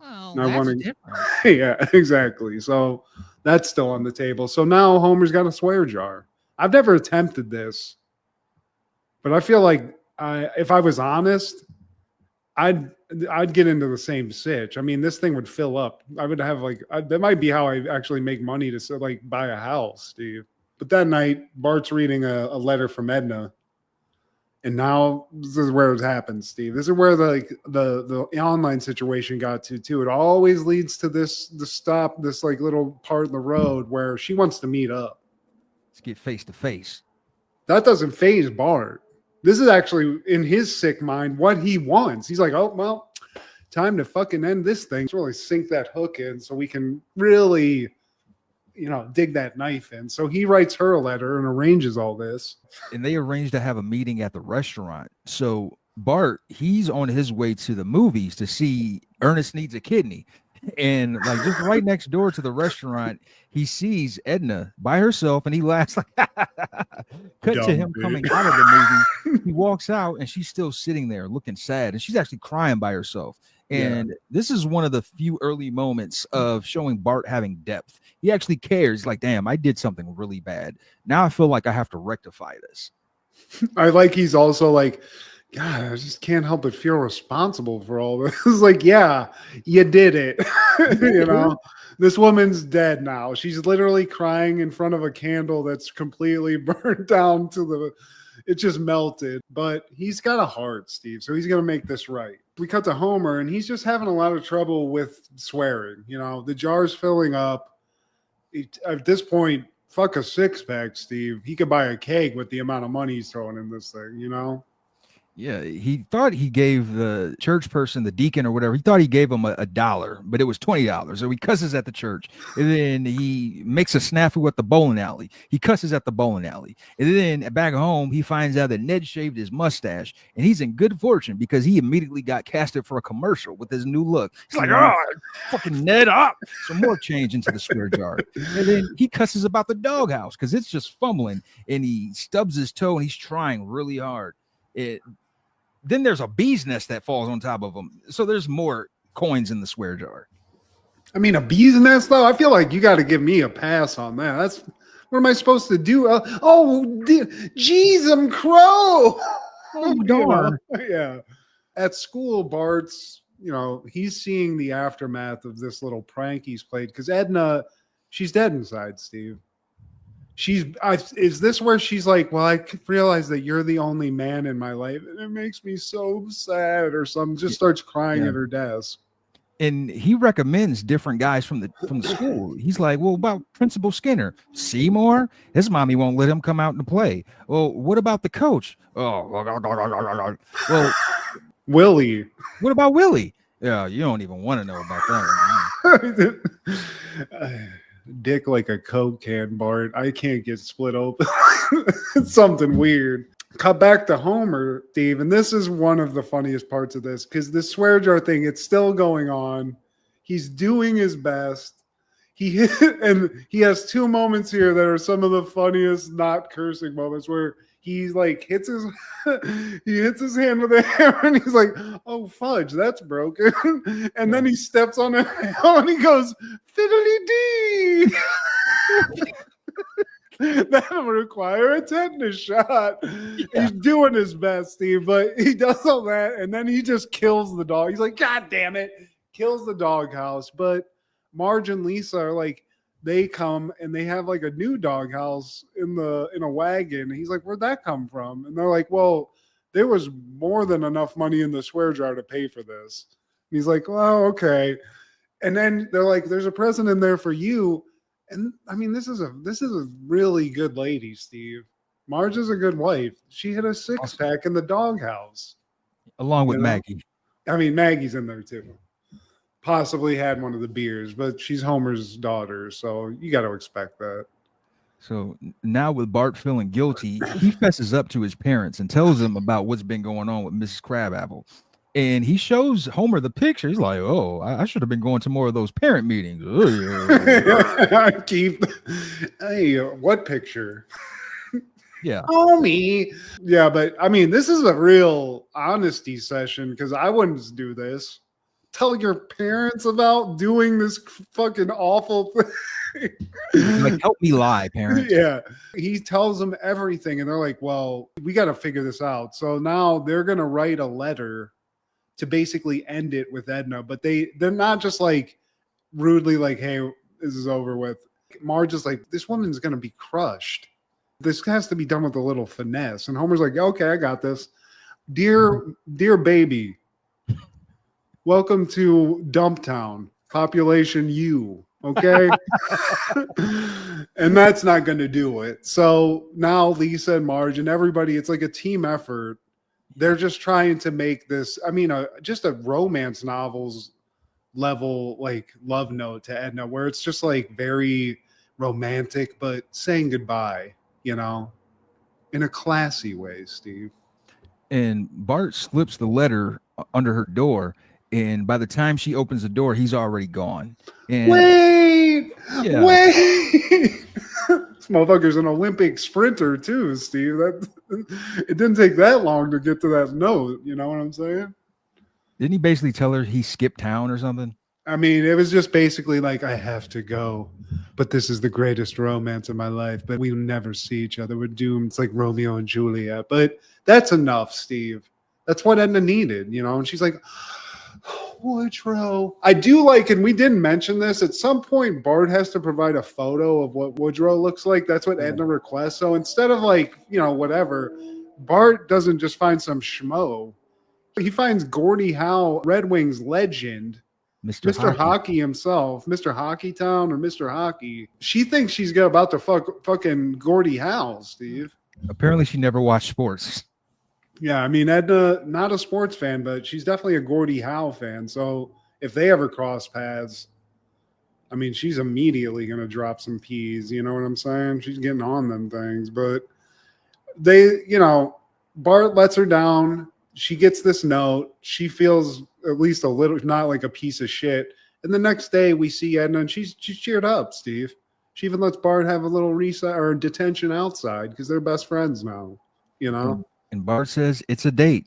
Well, that's different. Yeah, exactly. So that's still on the table. So now Homer's got a swear jar. I've never attempted this, but I feel like if I was honest, I'd get into the same sitch. I mean, this thing would fill up. I would have that might be how I actually make money to like buy a house, Steve. But that night, Bart's reading a letter from Edna, and now this is where it happens, Steve. This is where the online situation got to too. It always leads to this like little part in the road where she wants to meet up. Let's get face to face. That doesn't faze Bart. This is actually in his sick mind what he wants. He's like, oh, well, time to fucking end this thing. Let's really sink that hook in so we can really, you know, dig that knife in. So he writes her a letter and arranges all this. And they arranged to have a meeting at the restaurant. So Bart, he's on his way to the movies to see Ernest Needs a Kidney. And like just right next door to the restaurant, he sees Edna by herself and he laughs like cut to him coming out of the movie. He walks out and she's still sitting there looking sad and she's actually crying by herself. And this is one of the few early moments of showing Bart having depth. He actually cares. Like, damn, I did something really bad. Now I feel like I have to rectify this. I like he's also like, God, I just can't help but feel responsible for all this. It's like, yeah, you did it. You know, this woman's dead now. She's literally crying in front of a candle that's completely burned down it just melted. But he's got a heart, Steve, so he's going to make this right. We cut to Homer, and he's just having a lot of trouble with swearing. You know, the jar's filling up. At this point, fuck a six-pack, Steve. He could buy a keg with the amount of money he's throwing in this thing, you know? Yeah, he thought he gave the church person, the deacon or whatever, he thought he gave him a dollar, but it was $20. So he cusses at the church. And then he makes a snafu at the bowling alley. He cusses at the bowling alley. And then back home, he finds out that Ned shaved his mustache. And he's in good fortune because he immediately got casted for a commercial with his new look. He's like, oh, fucking Ned up. Some more change into the swear jar. And then he cusses about the doghouse because it's just fumbling. And he stubs his toe and he's trying really hard. Then there's a bee's nest that falls on top of him. So there's more coins in the swear jar. I mean, a bee's nest, though? I feel like you got to give me a pass on that. What am I supposed to do? Jeez, crow. Oh, darn. Yeah. At school, Bart's, you know, he's seeing the aftermath of this little prank he's played because Edna, she's dead inside, Steve. Is this where she's like, well, I realize that you're the only man in my life and it makes me so sad or something, just starts crying at her desk. And he recommends different guys from the school. He's like, well, about Principal Skinner, Seymour, his mommy won't let him come out and play. Well, what about the coach? Oh, well, Willie. What about Willie? Yeah, you don't even want to know about that one. Dick like a Coke can, Bart. I can't get split open. It's something weird. Cut back to Homer, Steve, and this is one of the funniest parts of this because this swear jar thing, it's still going on. He's doing his best. He has two moments here that are some of the funniest not cursing moments where he like hits his hand with a hammer and he's like, "Oh fudge, that's broken." And then he steps on it and he goes, "Fiddly dee." That'll require a tetanus shot. Yeah. He's doing his best, Steve, but he does all that and then he just kills the dog. He's like, "God damn it," kills the doghouse. But Marge and Lisa are like, they come and they have like a new doghouse in a wagon. He's like, "Where'd that come from?" And they're like, "Well, there was more than enough money in the swear jar to pay for this." And he's like, "Well, okay." And then they're like, "There's a present in there for you." And I mean, this is a really good lady, Steve. Marge is a good wife. She hit a 6-pack in the doghouse. Along with Maggie. I mean, Maggie's in there too. Possibly had one of the beers, but she's Homer's daughter, so you got to expect that. So now with Bart feeling guilty, he fesses up to his parents and tells them about what's been going on with Mrs. Crabapple. And he shows Homer the picture. He's like, "Oh, I should have been going to more of those parent meetings." Hey, what picture? Yeah. Homie. Yeah, but I mean, this is a real honesty session because I wouldn't do this. Tell your parents about doing this fucking awful thing. Like, help me lie, parents. Yeah. He tells them everything, and they're like, "Well, we got to figure this out." So now they're going to write a letter to basically end it with Edna, but they're not just like rudely like, "Hey, this is over with." Marge is like, "This woman's going to be crushed. This has to be done with a little finesse." And Homer's like, "Okay, I got this. Dear baby, welcome to Dumptown, population U." Okay. And that's not going to do it. So now Lisa and Marge and everybody, it's like a team effort. They're just trying to make this, I mean, just a romance novels level, like love note to Edna, where it's just like very romantic, but saying goodbye, in a classy way, Steve. And Bart slips the letter under her door. And by the time she opens the door, he's already gone. And wait. This motherfucker's an Olympic sprinter too, Steve. It didn't take that long to get to that note. You know what I'm saying? Didn't he basically tell her he skipped town or something? I mean, it was just basically like, "I have to go, but this is the greatest romance of my life, but we never see each other. We're doomed." It's like Romeo and Juliet. But that's enough, Steve. That's what Edna needed, And she's like, "Woodrow." I do like, and we didn't mention this, at some point Bart has to provide a photo of what Woodrow looks like. That's what Edna requests. So instead of like, whatever, Bart doesn't just find some schmo. He finds Gordie Howe, Red Wings legend, Mr. Hockey himself, Mr. Hockey Town or Mr. Hockey. She thinks she's about to fucking Gordie Howe, Steve. Apparently she never watched sports. Yeah, I mean, Edna, not a sports fan, but she's definitely a Gordie Howe fan. So if they ever cross paths, I mean, she's immediately going to drop some peas. You know what I'm saying? She's getting on them things. But Bart lets her down. She gets this note. She feels at least a little, not like a piece of shit. And the next day we see Edna and she's cheered up, Steve. She even lets Bart have a little reset or detention outside because they're best friends now, And Bart says it's a date.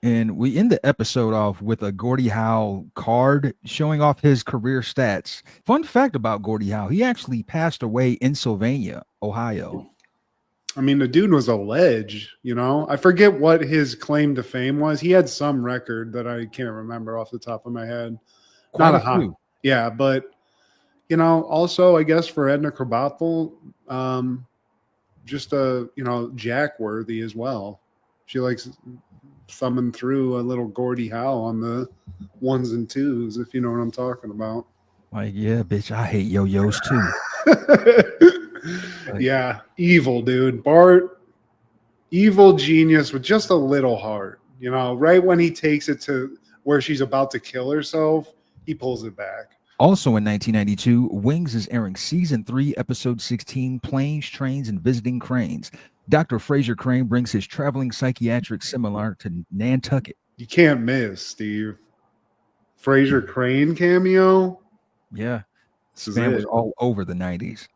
And we end the episode off with a Gordie Howe card showing off his career stats. Fun fact about Gordie Howe, he actually passed away in Sylvania, Ohio. I mean, the dude was a ledge, I forget what his claim to fame was. He had some record that I can't remember off the top of my head. Not a few. Yeah, but, also, I guess for Edna Krabappel, just Jack worthy as well. She likes thumbing through a little Gordie Howe on the 1s and 2s, if you know what I'm talking about. Like, yeah, bitch, I hate yo-yos too. Yeah, evil, dude. Bart, evil genius with just a little heart. Right when he takes it to where she's about to kill herself, he pulls it back. Also in 1992, Wings is airing season 3, episode 16, Planes, Trains, and Visiting Cranes. Dr. Frasier Crane brings his traveling psychiatric seminar to Nantucket. You can't miss, Steve. Frasier Crane cameo. Yeah, This is Span was it. all over the 90s.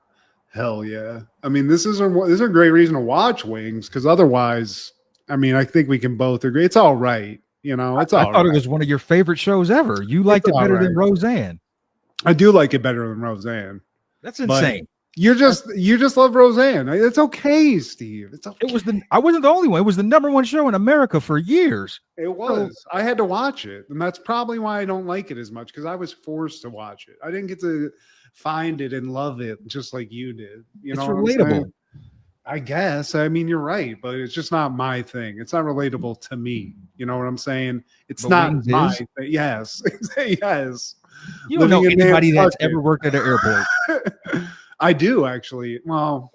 Hell yeah. I mean, this is a great reason to watch Wings, because otherwise, I mean, I think we can both agree it's all right. You know, it's all I thought right. it was one of your favorite shows ever. You liked it all better than right. Roseanne. I do like it better than Roseanne. That's insane. You just love Roseanne. It's okay, Steve. It's okay. I wasn't the only one. It was the #1 show in America for years. It was. I had to watch it, and that's probably why I don't like it as much, because I was forced to watch it. I didn't get to find it and love it just like you did. You know, It's relatable. I guess. I mean, you're right, but it's just not my thing. It's not relatable to me. You know what I'm saying? It's But not Wings my is? thing. Yes, yes. You don't know Living in anybody that's Nantucket. ever worked at an airport. I do actually. Well,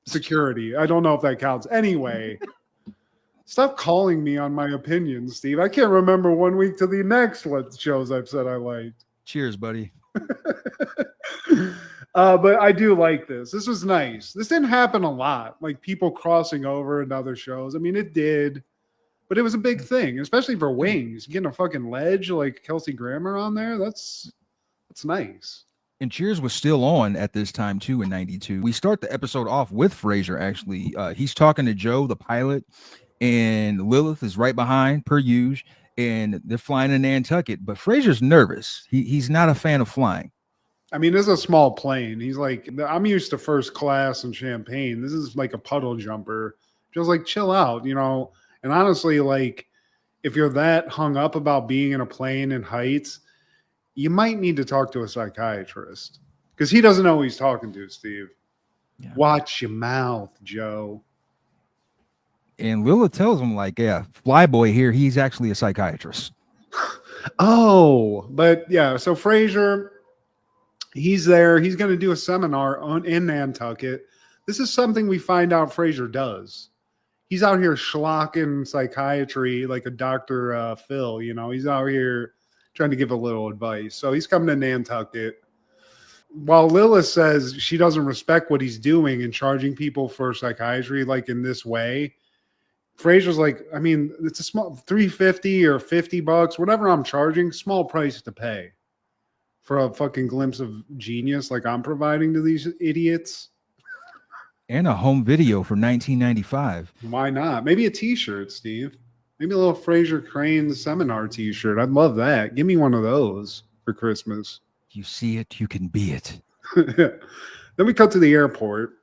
security. I don't know if that counts. Anyway, stop calling me on my opinions, Steve. I can't remember 1 week to the next what shows I've said I liked. Cheers, buddy. But I do like this. This was nice. This didn't happen a lot, like people crossing over into other shows. I mean, it did, but it was a big thing, especially for Wings. Getting a fucking ledge like Kelsey Grammer on there, that's nice. And Cheers was still on at this time too in 92. We start the episode off with Frasier actually. He's talking to Joe, the pilot, and Lilith is right behind per usual, and they're flying to Nantucket. But Frasier's nervous. He's not a fan of flying. I mean, this is a small plane. He's like, I'm used to first class and champagne. This is like a puddle jumper. Just like chill out, you know. And honestly, like, if you're that hung up about being in a plane and heights, you might need to talk to a psychiatrist, because he doesn't know who he's talking to, Steve. Yeah. Watch your mouth, Joe. And Lilith tells him, like, yeah, Flyboy here, he's actually a psychiatrist. Oh, but yeah, so Frasier, he's there. He's going to do a seminar in Nantucket. This is something we find out Frasier does. He's out here schlocking psychiatry like a Dr. Phil, you know. He's out here trying to give a little advice. So he's coming to Nantucket. While Lilith says she doesn't respect what he's doing and charging people for psychiatry like in this way, Frasier's like, I mean, it's a small $350 or $50, whatever I'm charging, small price to pay for a fucking glimpse of genius like I'm providing to these idiots. And a home video from 1995. Why not? Maybe a t-shirt, Steve. Maybe a little Frasier Crane seminar t-shirt. I'd love that. Give me one of those for Christmas. You see it, you can be it. Then we cut to the airport.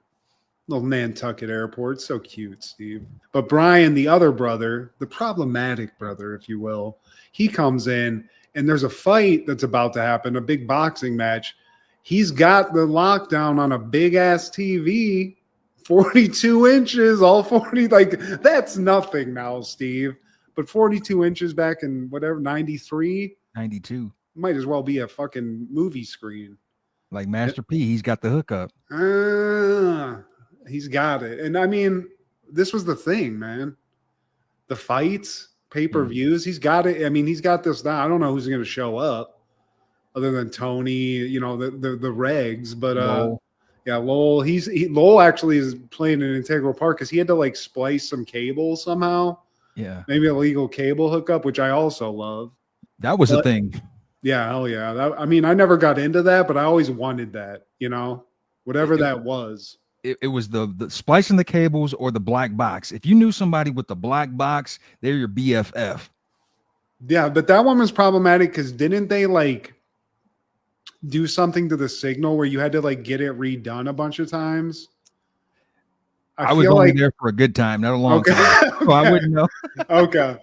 Little Nantucket airport. So cute, Steve. But Brian, the other brother, the problematic brother, if you will, he comes in and there's a fight that's about to happen, a big boxing match. He's got the lockdown on a big ass TV, 42 inches, all 40. Like, that's nothing now, Steve. But 42 inches back in whatever, 93, 92. might as well be a fucking movie screen. Like Master P, he's got the hookup. He's got it. And I mean, this was the thing, man. The fights, pay-per-views, he's got it. I mean, he's got this down. I don't know who's going to show up other than Tony, you know, the regs. But yeah, Lowell. Lowell actually is playing an integral part because he had to like splice some cable somehow. Yeah. Maybe a legal cable hookup, which I also love. That was a thing. Yeah, hell yeah. I mean, I never got into that, but I always wanted that, you know, whatever that was. It was the splicing the cables or the black box. If you knew somebody with the black box, they're your BFF. Yeah, but that one was problematic because didn't they like do something to the signal where you had to like get it redone a bunch of times? I was only there for a good time, not a long time. So I wouldn't know. Okay.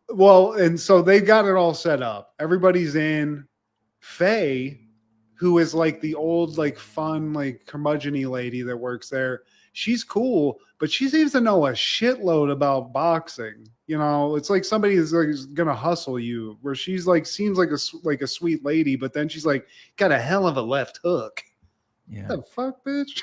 Well, and so they got it all set up. Everybody's in. Faye, who is like the old, like fun, like curmudgeon-y lady that works there. She's cool, but she seems to know a shitload about boxing. You know, it's like somebody is like gonna hustle you. Where she's like seems like a sweet lady, but then she's like got a hell of a left hook. Yeah. What the fuck, bitch?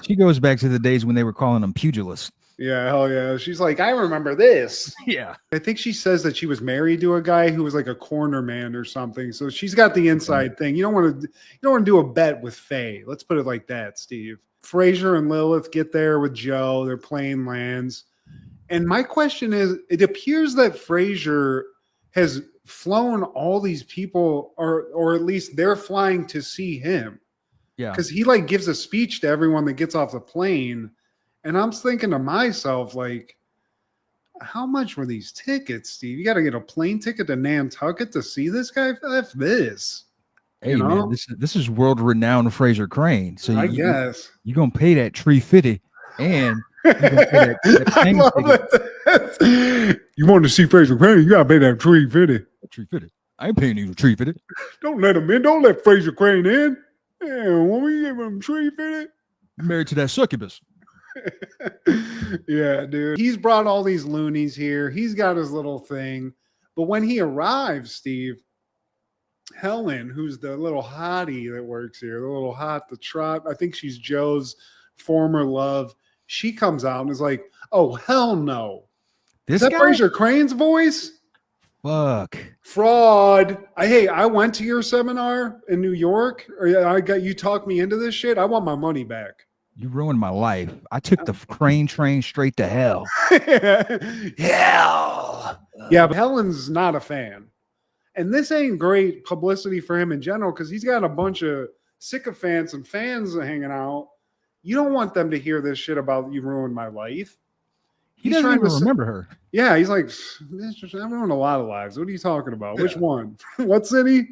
She goes back to the days when they were calling them pugilists. Yeah, hell yeah. She's like, I remember this. Yeah. I think she says that she was married to a guy who was like a corner man or something. So she's got the inside thing. You don't want to do a bet with Faye. Let's put it like that, Steve. Frasier and Lilith get there with Joe. Their plane lands. And my question is, it appears that Frasier has flown all these people, or at least they're flying to see him. Yeah. Because he like gives a speech to everyone that gets off the plane. And I'm thinking to myself, like, how much were these tickets, Steve? You got to get a plane ticket to Nantucket to see this guy? F this. Hey, man, this is world-renowned Frasier Crane. So I guess. You're going to pay that $350 and you're gonna pay that I love it. You want to see Frasier Crane, you got to pay that $350. $350. I ain't paying you $350. Don't let him in. Don't let Frasier Crane in. Yeah, when we give him $350. Married to that succubus. Yeah, dude. He's brought all these loonies here. He's got his little thing. But when he arrives, Steve, Helen, who's the little hottie that works here, the little hot, the trot, I think she's Joe's former love. She comes out and is like, oh, hell no. Is that Frasier Crane's voice? Fuck. Fraud. I went to your seminar in New York. You talked me into this shit. I want my money back. You ruined my life. I took the Crane train straight to hell. Hell. Yeah, but Helen's not a fan. And this ain't great publicity for him in general because he's got a bunch of sycophants and fans hanging out. You don't want them to hear this shit about you ruined my life. He doesn't even remember her. Yeah, he's like, I've ruined a lot of lives. What are you talking about? Yeah. Which one? What city?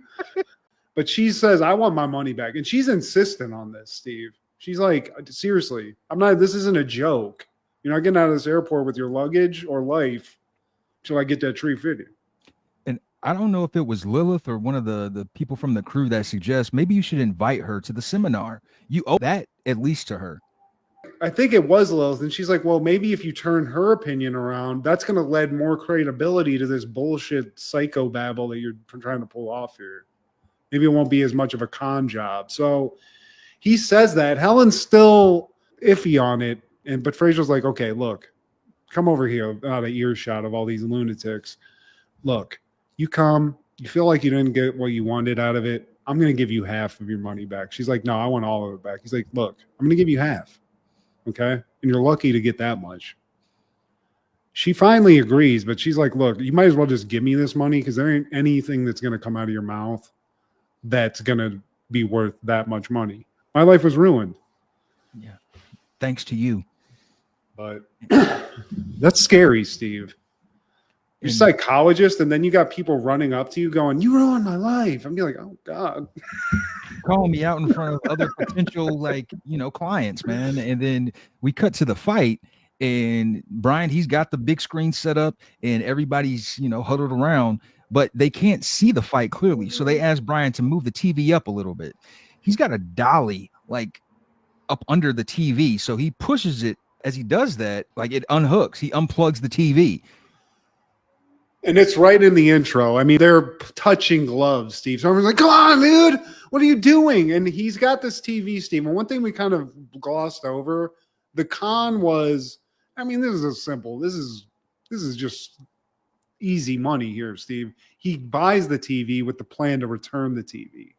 But she says, I want my money back. And she's insistent on this, Steve. She's like, seriously, this isn't a joke. You're not getting out of this airport with your luggage or life till I get that $350. And I don't know if it was Lilith or one of the people from the crew that suggests maybe you should invite her to the seminar. You owe that at least to her. I think it was Lilith. And she's like, well, maybe if you turn her opinion around, that's going to lend more credibility to this bullshit psychobabble that you're trying to pull off here. Maybe it won't be as much of a con job. So he says that. Helen's still iffy on it. But Frasier's like, okay, look, come over here out of earshot of all these lunatics. Look, you come, you feel like you didn't get what you wanted out of it. I'm going to give you half of your money back. She's like, no, I want all of it back. He's like, look, I'm going to give you half. Okay. And you're lucky to get that much. She finally agrees, but she's like, look, you might as well just give me this money because there ain't anything that's going to come out of your mouth that's going to be worth that much money. My life was ruined. Yeah. Thanks to you. But that's scary, Steve. You're a psychologist, and then you got people running up to you going, you ruined my life. I'm like, oh, God. Calling me out in front of other potential, clients, man. And then we cut to the fight, and Brian, he's got the big screen set up, and everybody's, huddled around, but they can't see the fight clearly. So they asked Brian to move the TV up a little bit. He's got a dolly, up under the TV. So he pushes it. As he does that, it unhooks. He unplugs the TV. And it's right in the intro. I mean, they're touching gloves, Steve. So everyone's like, come on, dude. What are you doing? And he's got this TV, Steve. And one thing we kind of glossed over, the con was, this is simple. This is just easy money here, Steve. He buys the TV with the plan to return the TV.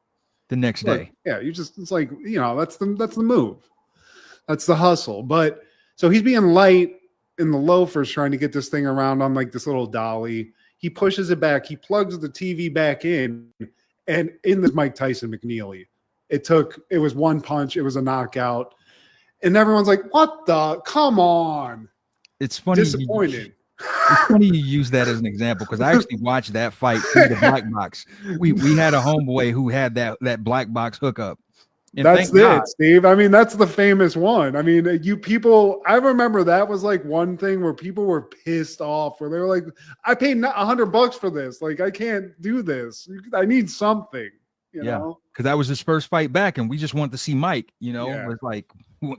The next day. Yeah, it's like, that's the move. That's the hustle. But so he's being light in the loafers trying to get this thing around on this little dolly. He pushes it back. He plugs the TV back in, and in this Mike Tyson McNeely. It was one punch. It was a knockout. And everyone's like, what the? Come on. It's funny. Disappointed. It's funny you use that as an example because I actually watched that fight through the black box. We had a homeboy who had that black box hookup. And that's it, Steve. That's the famous one. I remember that was one thing where people were pissed off where they were like, I paid $100 for this. I can't do this. I need something, you know? Because that was his first fight back and we just wanted to see Mike, Yeah. It's like,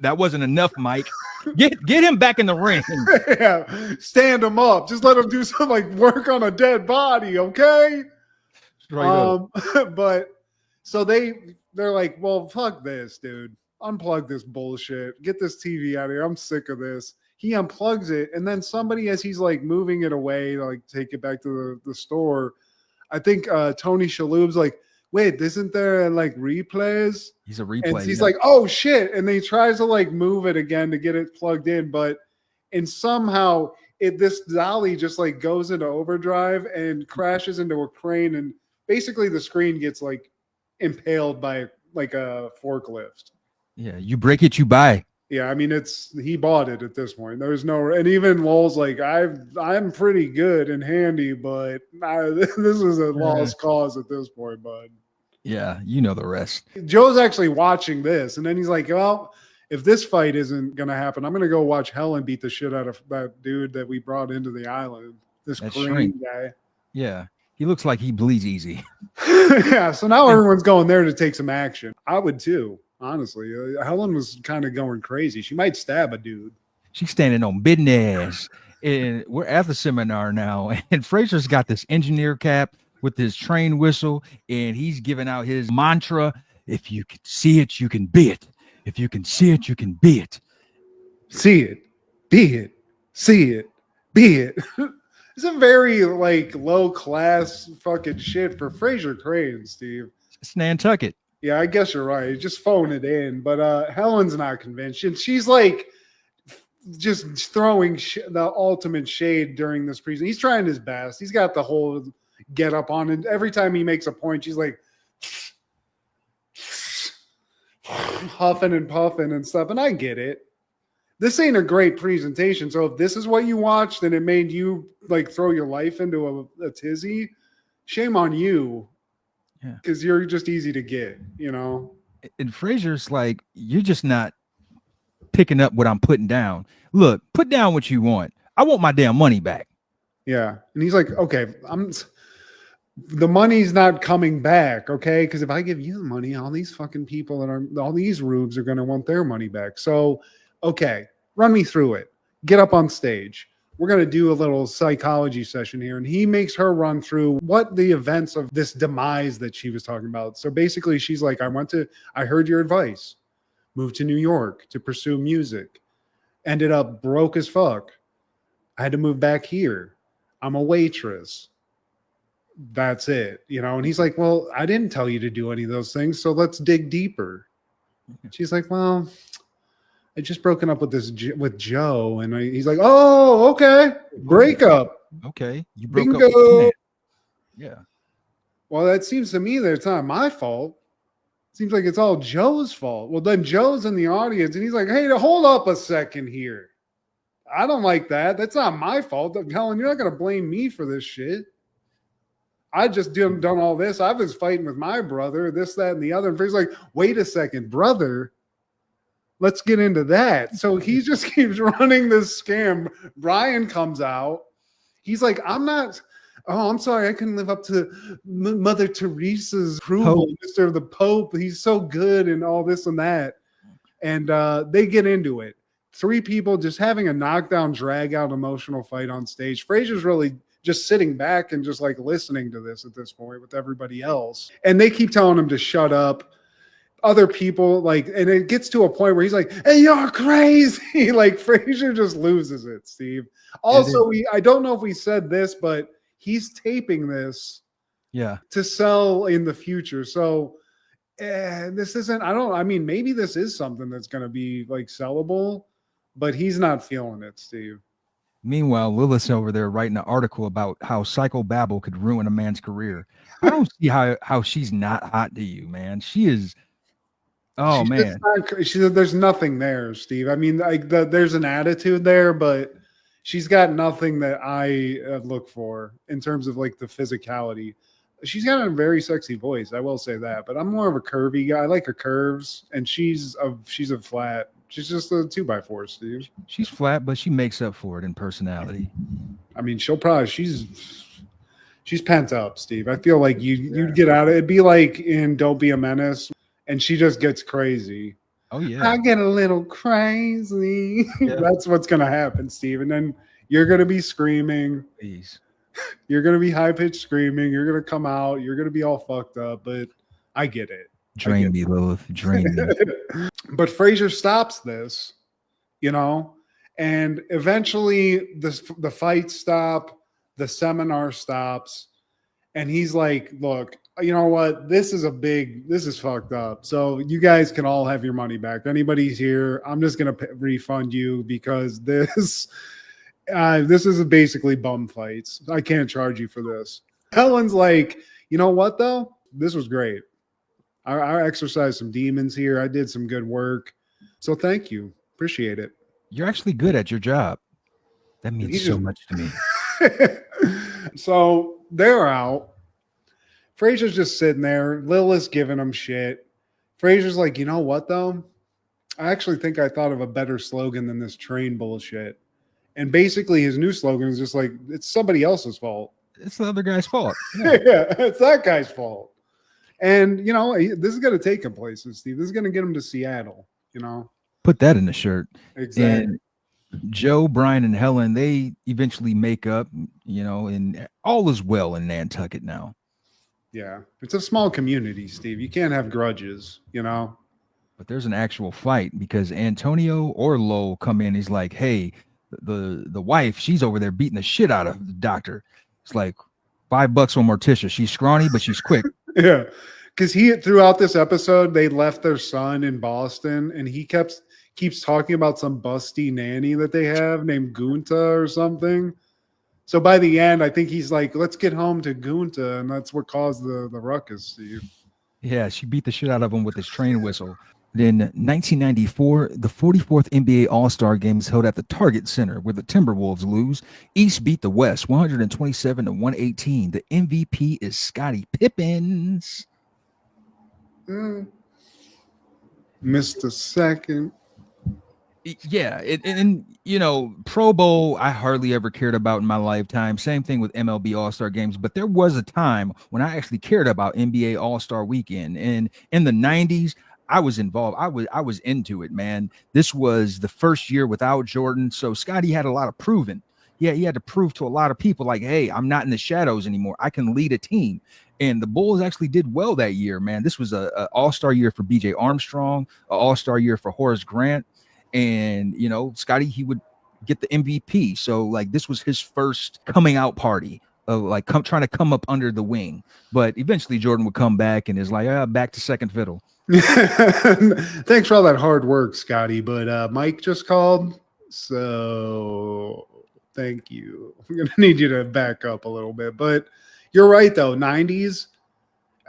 that wasn't enough, Mike. Get him back in the ring. Yeah. Stand him up. Just let him do some work on a dead body. Okay. But so they're like, well, fuck this, dude. Unplug this bullshit. Get this TV out of here. I'm sick of this. he unplugs it, and then somebody, as he's like moving it away to like take it back to the store, I think Tony Shalhoub's like, wait, isn't there like replays? He's a replay. And he's like, oh shit. And then he tries to like move it again to get it plugged in. And somehow this dolly just like goes into overdrive and crashes into a crane. And basically the screen gets like impaled by like a forklift. Yeah. You break it, you buy. Yeah. I mean, he bought it at this point. There's no, and even Lowell's like, I'm pretty good and handy, but this is a lost cause at this point, bud. Yeah, you know the rest. Joe's actually watching this, and then he's like, well, if this fight isn't going to happen, I'm going to go watch Helen beat the shit out of that dude that we brought into the island, this Crane guy. Yeah, he looks like he bleeds easy. Yeah, so now everyone's going there to take some action. I would too, honestly. Helen was kind of going crazy. She might stab a dude. She's standing on business. And we're at the seminar now, and Frasier's got this engineer cap with his train whistle, and he's giving out his mantra: if you can see it, you can be it. If you can see it, you can be it. See it, be it, see it, be it. It's a very like low class fucking shit for Frasier Crane, Steve. It's Nantucket. Yeah, I guess you're right. Just phone it in. But Helen's not convinced. And she's like just throwing the ultimate shade during this presentation. He's trying his best. He's got the whole get up on it. Every time he makes a point, she's like huffing and puffing and stuff. And I get it. This ain't a great presentation. So if this is what you watched and it made you like throw your life into a tizzy, shame on you. Yeah. Because you're just easy to get, you know? And Frasier's like, you're just not picking up what I'm putting down. Look, put down what you want. I want my damn money back. Yeah. And he's like, okay, the money's not coming back, okay? Because if I give you the money, all these fucking people all these rubes are going to want their money back. So, okay, run me through it. Get up on stage. We're going to do a little psychology session here. And he makes her run through what the events of this demise that she was talking about. So basically, she's like, I heard your advice. Moved to New York to pursue music. Ended up broke as fuck. I had to move back here. I'm a waitress. That's it. You know, and he's like, well, I didn't tell you to do any of those things. So let's dig deeper. She's like, well, I just broken up with Joe, and he's like, "Oh, okay, breakup. Okay, you broke Bingo. up with man. Yeah. Well, that seems to me that it's not my fault. Seems like it's all Joe's fault. Well, then Joe's in the audience, and he's like, "Hey, hold up a second here. I don't like that. That's not my fault. I'm telling you, you're not gonna blame me for this shit. I just done all this. I was fighting with my brother, this, that, and the other." And he's like, "Wait a second, brother. Let's get into that." So he just keeps running this scam. Brian comes out. He's like, I'm sorry. I couldn't live up to Mother Teresa's approval, Mr. the Pope. He's so good and all this and that. And they get into it. 3 people just having a knockdown, drag out emotional fight on stage. Frasier's really just sitting back and just like listening to this at this point with everybody else. And they keep telling him to shut up. Other people like, and it gets to a point where he's like, "Hey, you're crazy." Like Frasier just loses it, Steve. Also, I don't know if we said this, but he's taping this to sell in the future. So this isn't, maybe this is something that's going to be like sellable, but he's not feeling it, Steve. Meanwhile, Lilith's over there writing an article about how psychobabble could ruin a man's career. I don't see how she's not hot to you, man. She is. Oh, man. There's nothing there, Steve. I mean, there's an attitude there, but she's got nothing that I look for in terms of like the physicality. She's got a very sexy voice, I will say that, but I'm more of a curvy guy. I like her curves, and she's a flat. She's just a 2x4, Steve. She's flat, but she makes up for it in personality. I mean, she's pent up, Steve. I feel like you'd get out of it. It'd be like in Don't Be a Menace. And she just gets crazy. Oh, yeah. I get a little crazy. Yeah. That's what's going to happen, Steve. And then you're going to be screaming. Please. You're going to be high-pitched screaming. You're going to come out. You're going to be all fucked up. But I get it. Drain me, Lilith. Drain me. But Frasier stops this, you know. And eventually the fight stop, the seminar stops, and he's like, look, you know what? This is fucked up. So you guys can all have your money back. If anybody's here, I'm just going to refund you because this is basically bum fights. I can't charge you for this. Helen's like, you know what though? This was great. I exercised some demons here. I did some good work. So thank you. Appreciate it. You're actually good at your job. That means so much to me. So they're out. Frasier's just sitting there. Lilith's giving him shit. Frasier's like, you know what, though? I actually think I thought of a better slogan than this train bullshit. And basically his new slogan is just like, it's somebody else's fault. It's the other guy's fault. Yeah, it's that guy's fault. And, you know, this is going to take him places, Steve. This is going to get him to Seattle, you know? Put that in the shirt. Exactly. And Joe, Brian, and Helen, they eventually make up, you know, and all is well in Nantucket now. Yeah. It's a small community, Steve. You can't have grudges, you know? But there's an actual fight because Antonio or Lowell come in. He's like, hey, the wife, she's over there beating the shit out of the doctor. It's like $5 on Morticia. She's scrawny, but she's quick. Yeah. Because throughout this episode, they left their son in Boston, and he keeps talking about some busty nanny that they have named Gunta or something. So by the end, I think he's like, let's get home to Gunta, and that's what caused the ruckus, Steve. Yeah, she beat the shit out of him with his train whistle. Then 1994, the 44th NBA All-Star Game is held at the Target Center, where the Timberwolves lose. East beat the West 127-118. The MVP is Scottie Pippins. Missed a second. Yeah, and you know, Pro Bowl I hardly ever cared about in my lifetime. Same thing with MLB All-Star games, but there was a time when I actually cared about NBA All-Star Weekend, and in the 90s I was involved. I was into it, man. This was the first year without Jordan, so Scottie had a lot of proving. Yeah, he had to prove to a lot of people, like, hey, I'm not in the shadows anymore. I can lead a team. And the Bulls actually did well that year, man. This was a all-star year for BJ Armstrong, an all-star year for Horace Grant. And, you know, Scottie, he would get the MVP. So, like, this was his first coming out party of, like, trying to come up under the wing. But eventually Jordan would come back and is like, back to second fiddle. Thanks for all that hard work, Scottie. But Mike just called. So thank you. I'm going to need you to back up a little bit. But you're right, though. 90s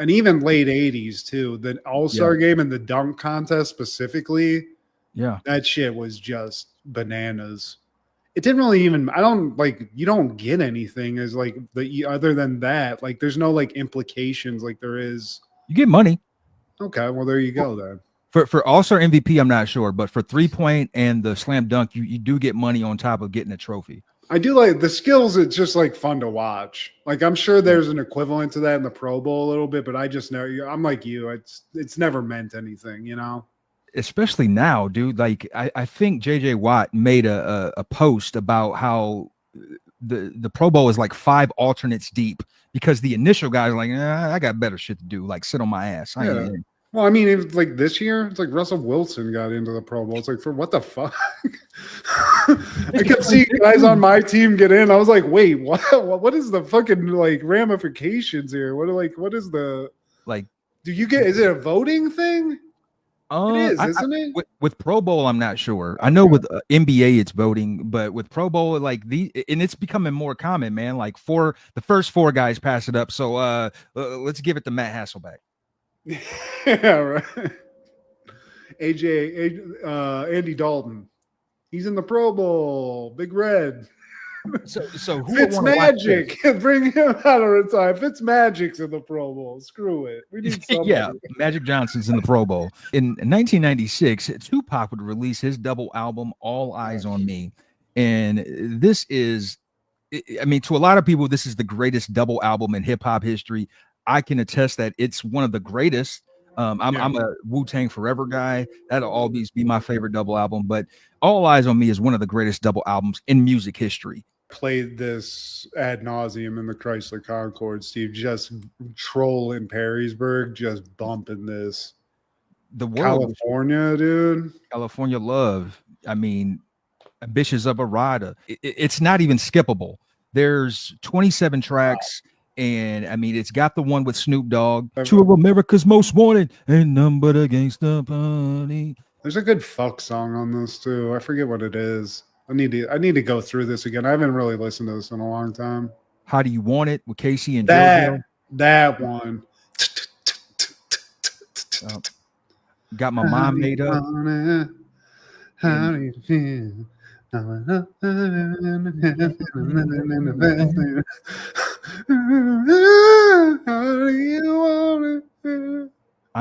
and even late 80s, too. The All-Star game and the dunk contest specifically. Yeah. That shit was just bananas. It didn't really even, you don't get anything as like other than that. Like there's no like implications like there is. You get money. Okay. Well, there you go then. For All-Star MVP, I'm not sure, but for 3-point and the slam dunk, you do get money on top of getting a trophy. I do like the skills. It's just like fun to watch. Like I'm sure there's an equivalent to that in the Pro Bowl a little bit, but I just know I'm like you. It's never meant anything, you know? Especially now, dude. Like I think JJ Watt made a post about how the Pro Bowl is like 5 alternates deep because the initial guys are like, I got better shit to do, like sit on my ass. Yeah. Well, I mean, it's like this year, it's like Russell Wilson got into the Pro Bowl. It's like, for what the fuck? I kept seeing guys on my team get in. I was like, wait, what is the fucking like ramifications here? What is the like? Do you get? Is it a voting thing? It is, isn't it? With Pro Bowl, I'm not sure. I know with NBA it's voting, but with Pro Bowl, like and it's becoming more common, man. Like the first 4 guys pass it up. So let's give it to Matt Hasselbeck. Yeah, right. Andy Dalton, he's in the Pro Bowl. Big Red. So who Fitzmagic, bring him out of retire. Fitzmagic's in the Pro Bowl. Screw it. We need somebody. Yeah, Magic Johnson's in the Pro Bowl. In 1996, Tupac would release his double album, All Eyes on Me, and this is, I mean, to a lot of people, this is the greatest double album in hip hop history. I can attest that it's one of the greatest. I'm a Wu-Tang Forever guy. That'll always be my favorite double album. But All Eyes on Me is one of the greatest double albums in music history. Played this ad nauseum in the Chrysler Concorde, Steve. Just troll in Perrysburg, just bumping this. The world, California, dude. California love. I mean, Ambitious of a Rider. It's not even skippable. There's 27 tracks, and I mean, it's got the one with Snoop Dogg. Two of America's Most Wanted, ain't none but a gangsta bunny. There's a good fuck song on this too. I forget what it is. I need to go through this again. I haven't really listened to this in a long time. How Do You Want It with Casey and JoJo? That one. Got my mind made up. How do you feel? I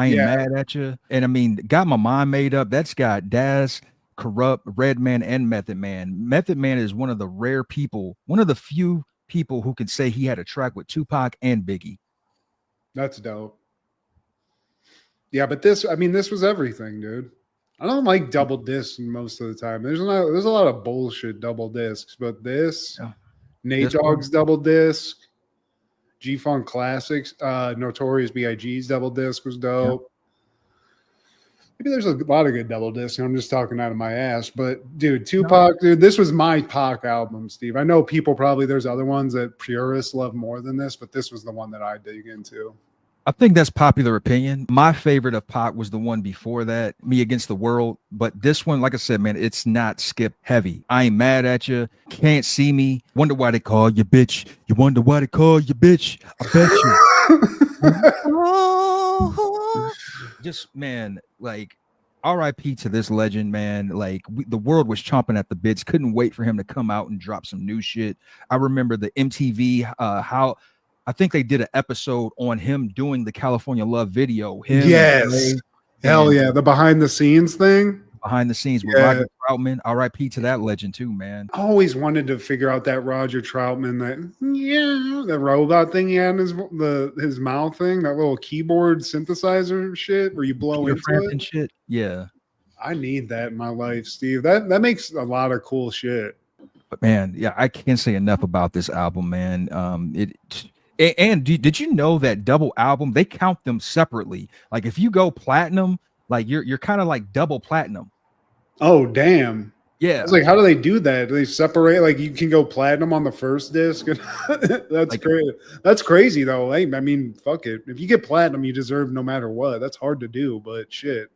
ain't mad at you. And I mean, Got My Mind Made Up. That's got Daz, Corrupt, Redman, and Method Man. Method Man is one of the rare people, one of the few people who can say he had a track with Tupac and Biggie. That's dope. Yeah, but this was everything, dude. I don't like double discs most of the time. There's a lot of bullshit double discs, but this Nate Dogg's double disc, G-Funk Classics, Notorious B.I.G.'s double disc was dope. Maybe there's a lot of good double discs. I'm just talking out of my ass, but dude, Tupac, dude, this was my Pac album, Steve. I know there's other ones that purists love more than this, but this was the one that I dig into. I think that's popular opinion. My favorite of Pac was the one before that, Me Against the World. But this one, like I said, man, it's not skip heavy. I Ain't Mad at You, Can't See Me, Wonder Why They Call You Bitch. You wonder why they call you bitch. I bet you. Just, man, like, RIP to this legend, man. Like, the world was chomping at the bits. Couldn't wait for him to come out and drop some new shit. I remember the MTV, I think they did an episode on him doing the California Love video. Hell yeah. The behind the scenes thing. Behind the scenes with Roger Troutman. RIP to that legend too, man. I always wanted to figure out that Roger Troutman, that robot thing he had in his mouth thing, that little keyboard synthesizer shit where you blow into it. And shit. Yeah. I need that in my life, Steve. That makes a lot of cool shit. But man, yeah, I can't say enough about this album, man. And did you know that double album, they count them separately? Like if you go platinum, like you're kind of like double platinum. Oh, damn. Yeah. It's like, how do they do that? Do they separate? Like you can go platinum on the first disc. That's crazy. That's crazy though. Hey, I mean, fuck it. If you get platinum, you deserve no matter what. That's hard to do, but shit.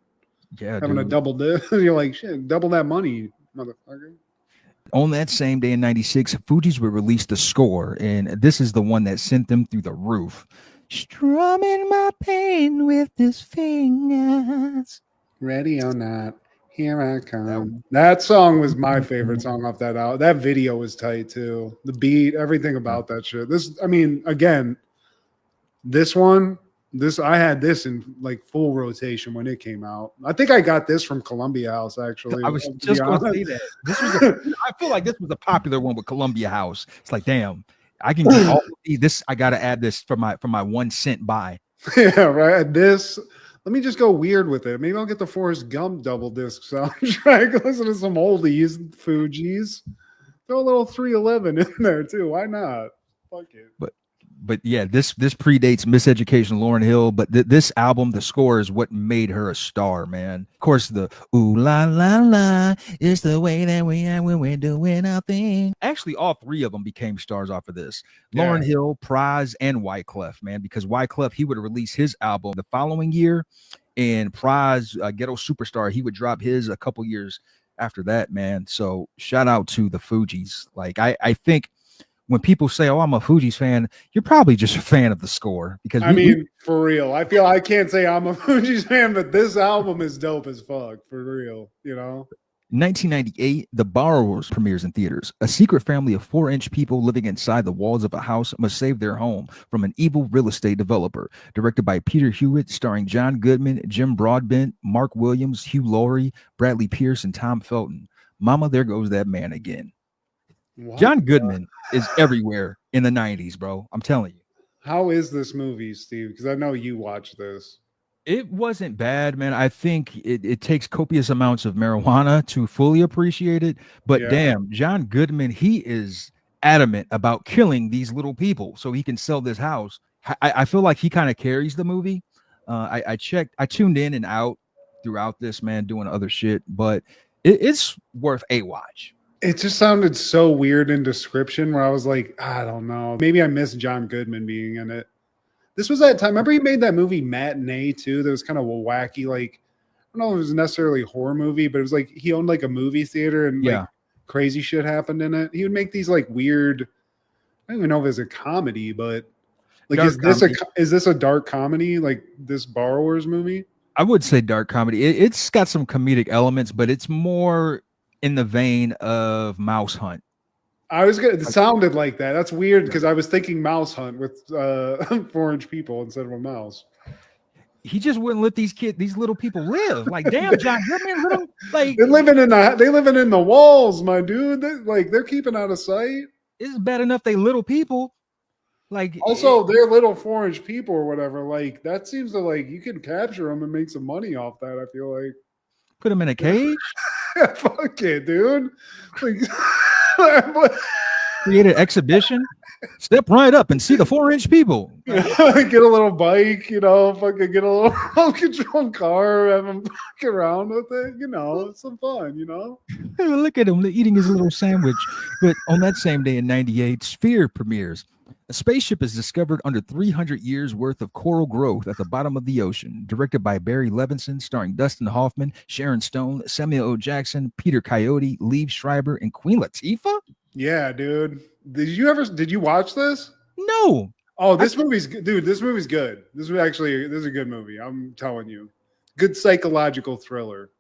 Yeah. Having a double disc, you're like, shit, double that money, motherfucker. On that same day in 96, Fugees would release The Score, and this is the one that sent them through the roof. Strumming my pain with his fingers. Ready or not, here I come. That song was my favorite song off that album. That video was tight too. The beat, everything about that shit. I had this in like full rotation when it came out. I think I got this from Columbia House, actually. I was just going to say that. I feel like this was a popular one with Columbia House. It's like, damn, I can get all of this. I got to add this for my 1 cent buy. Yeah, right. Let me just go weird with it. Maybe I'll get the Forrest Gump double disc soundtrack. Listen to some oldies, Fugees. Throw a little 311 in there too. Why not? Fuck it. But yeah, this predates Miseducation Lauryn Hill, but this album, The Score, is what made her a star, man. Of course, the ooh la la la is the way that we are when we're doing our thing. Actually, all three of them became stars off of this. Lauryn Hill, Prize, and Wyclef, man, because Wyclef, he would release his album the following year, and Prize, Ghetto Superstar, he would drop his a couple years after that, man. So shout out to the Fugees. Like, I think when people say, "Oh, I'm a Fugees fan," you're probably just a fan of The Score. Because for real, I feel I can't say I'm a Fugees fan, but this album is dope as fuck, for real. You know. 1998, The Borrowers premieres in theaters. A secret family of 4-inch people living inside the walls of a house must save their home from an evil real estate developer. Directed by Peter Hewitt, starring John Goodman, Jim Broadbent, Mark Williams, Hugh Laurie, Bradley Pierce, and Tom Felton. Mama, there goes that man again. What? John Goodman is everywhere in the 90s, bro. I'm telling you. How is this movie, Steve? Because I know you watched this. It wasn't bad, man. I think it takes copious amounts of marijuana to fully appreciate it. But damn, John Goodman, he is adamant about killing these little people so he can sell this house. I feel like he kind of carries the movie. I tuned in and out throughout this, man, doing other shit. But it's worth a watch. It just sounded so weird in description where I was like, I don't know. Maybe I missed John Goodman being in it. This was that time. Remember he made that movie Matinee too? That was kind of a wacky, like, I don't know if it was necessarily a horror movie, but it was like he owned like a movie theater and like crazy shit happened in it. He would make these like weird, I don't even know if it's a comedy, but like is this a dark comedy like this Borrowers movie? I would say dark comedy. It's got some comedic elements, but it's more in the vein of Mouse Hunt. It sounded like that. That's weird because I was thinking Mouse Hunt with 4-inch people instead of a mouse. He just wouldn't let these little people live. Like, damn, John Goodman, little like they're living in the walls, my dude. They're keeping out of sight. It's bad enough they little people. Like, also they're little 4-inch people or whatever. Like that seems to like you can capture them and make some money off that. I feel like put them in a cage. Fuck it, dude. Like, create an exhibition. Step right up and see the 4-inch people. Get a little bike, fucking get a little control car, have him fuck around with it, it's some fun, Look at him eating his little sandwich. But on that same day in 98, Sphere premieres. A spaceship is discovered under 300 years worth of coral growth at the bottom of the ocean. Directed by Barry Levinson, starring Dustin Hoffman, Sharon Stone, Samuel L. Jackson, Peter Coyote, Liev Schreiber, and Queen Latifah. Yeah, dude. Did you watch this? No. Oh, this movie's good. Dude, this movie's good. This is a good movie. I'm telling you. Good psychological thriller.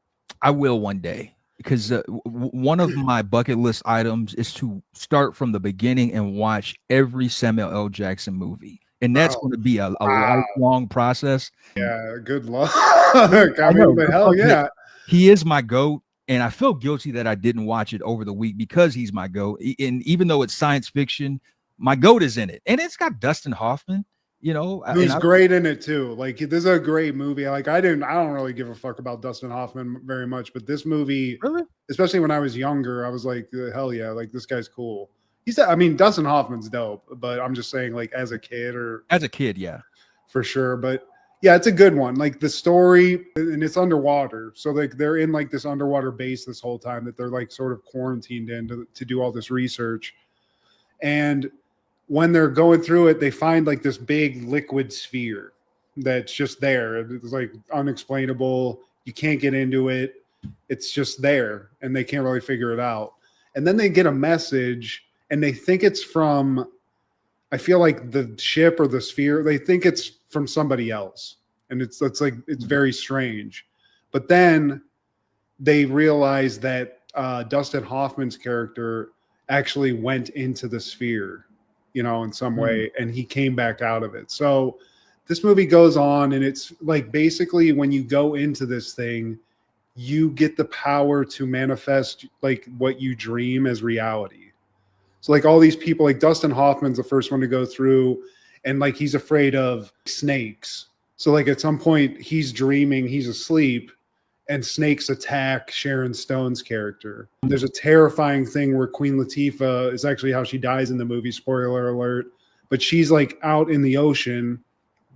I will one day. Because one of my bucket list items is to start from the beginning and watch every Samuel L. Jackson movie. And that's going to be a lifelong process. Yeah, good luck. Hell yeah. He is my GOAT. And I feel guilty that I didn't watch it over the week because he's my GOAT. And even though it's science fiction, my GOAT is in it. And it's got Dustin Hoffman, who's great in it too. Like this is a great movie. Like I don't really give a fuck about Dustin Hoffman very much, but this movie, really? Especially when I was younger, I was like, hell yeah, like this guy's cool. Dustin Hoffman's dope, but I'm just saying like as a kid, yeah, for sure. But yeah, it's a good one. Like the story, and it's underwater. So like they're in like this underwater base this whole time that they're like sort of quarantined in to do all this research. And when they're going through it, they find like this big liquid sphere that's just there. It's like unexplainable. You can't get into it. It's just there and they can't really figure it out. And then they get a message and they think it's from, I feel like the ship or the sphere, they think it's from somebody else. And it's very strange. But then they realize that Dustin Hoffman's character actually went into the sphere, in some way, and he came back out of it. So this movie goes on, and it's like basically when you go into this thing, you get the power to manifest like what you dream as reality. So like all these people, like Dustin Hoffman's the first one to go through, and like he's afraid of snakes. So like at some point he's dreaming, he's asleep, and snakes attack Sharon Stone's character. There's a terrifying thing where Queen Latifah is actually how she dies in the movie, spoiler alert, but she's like out in the ocean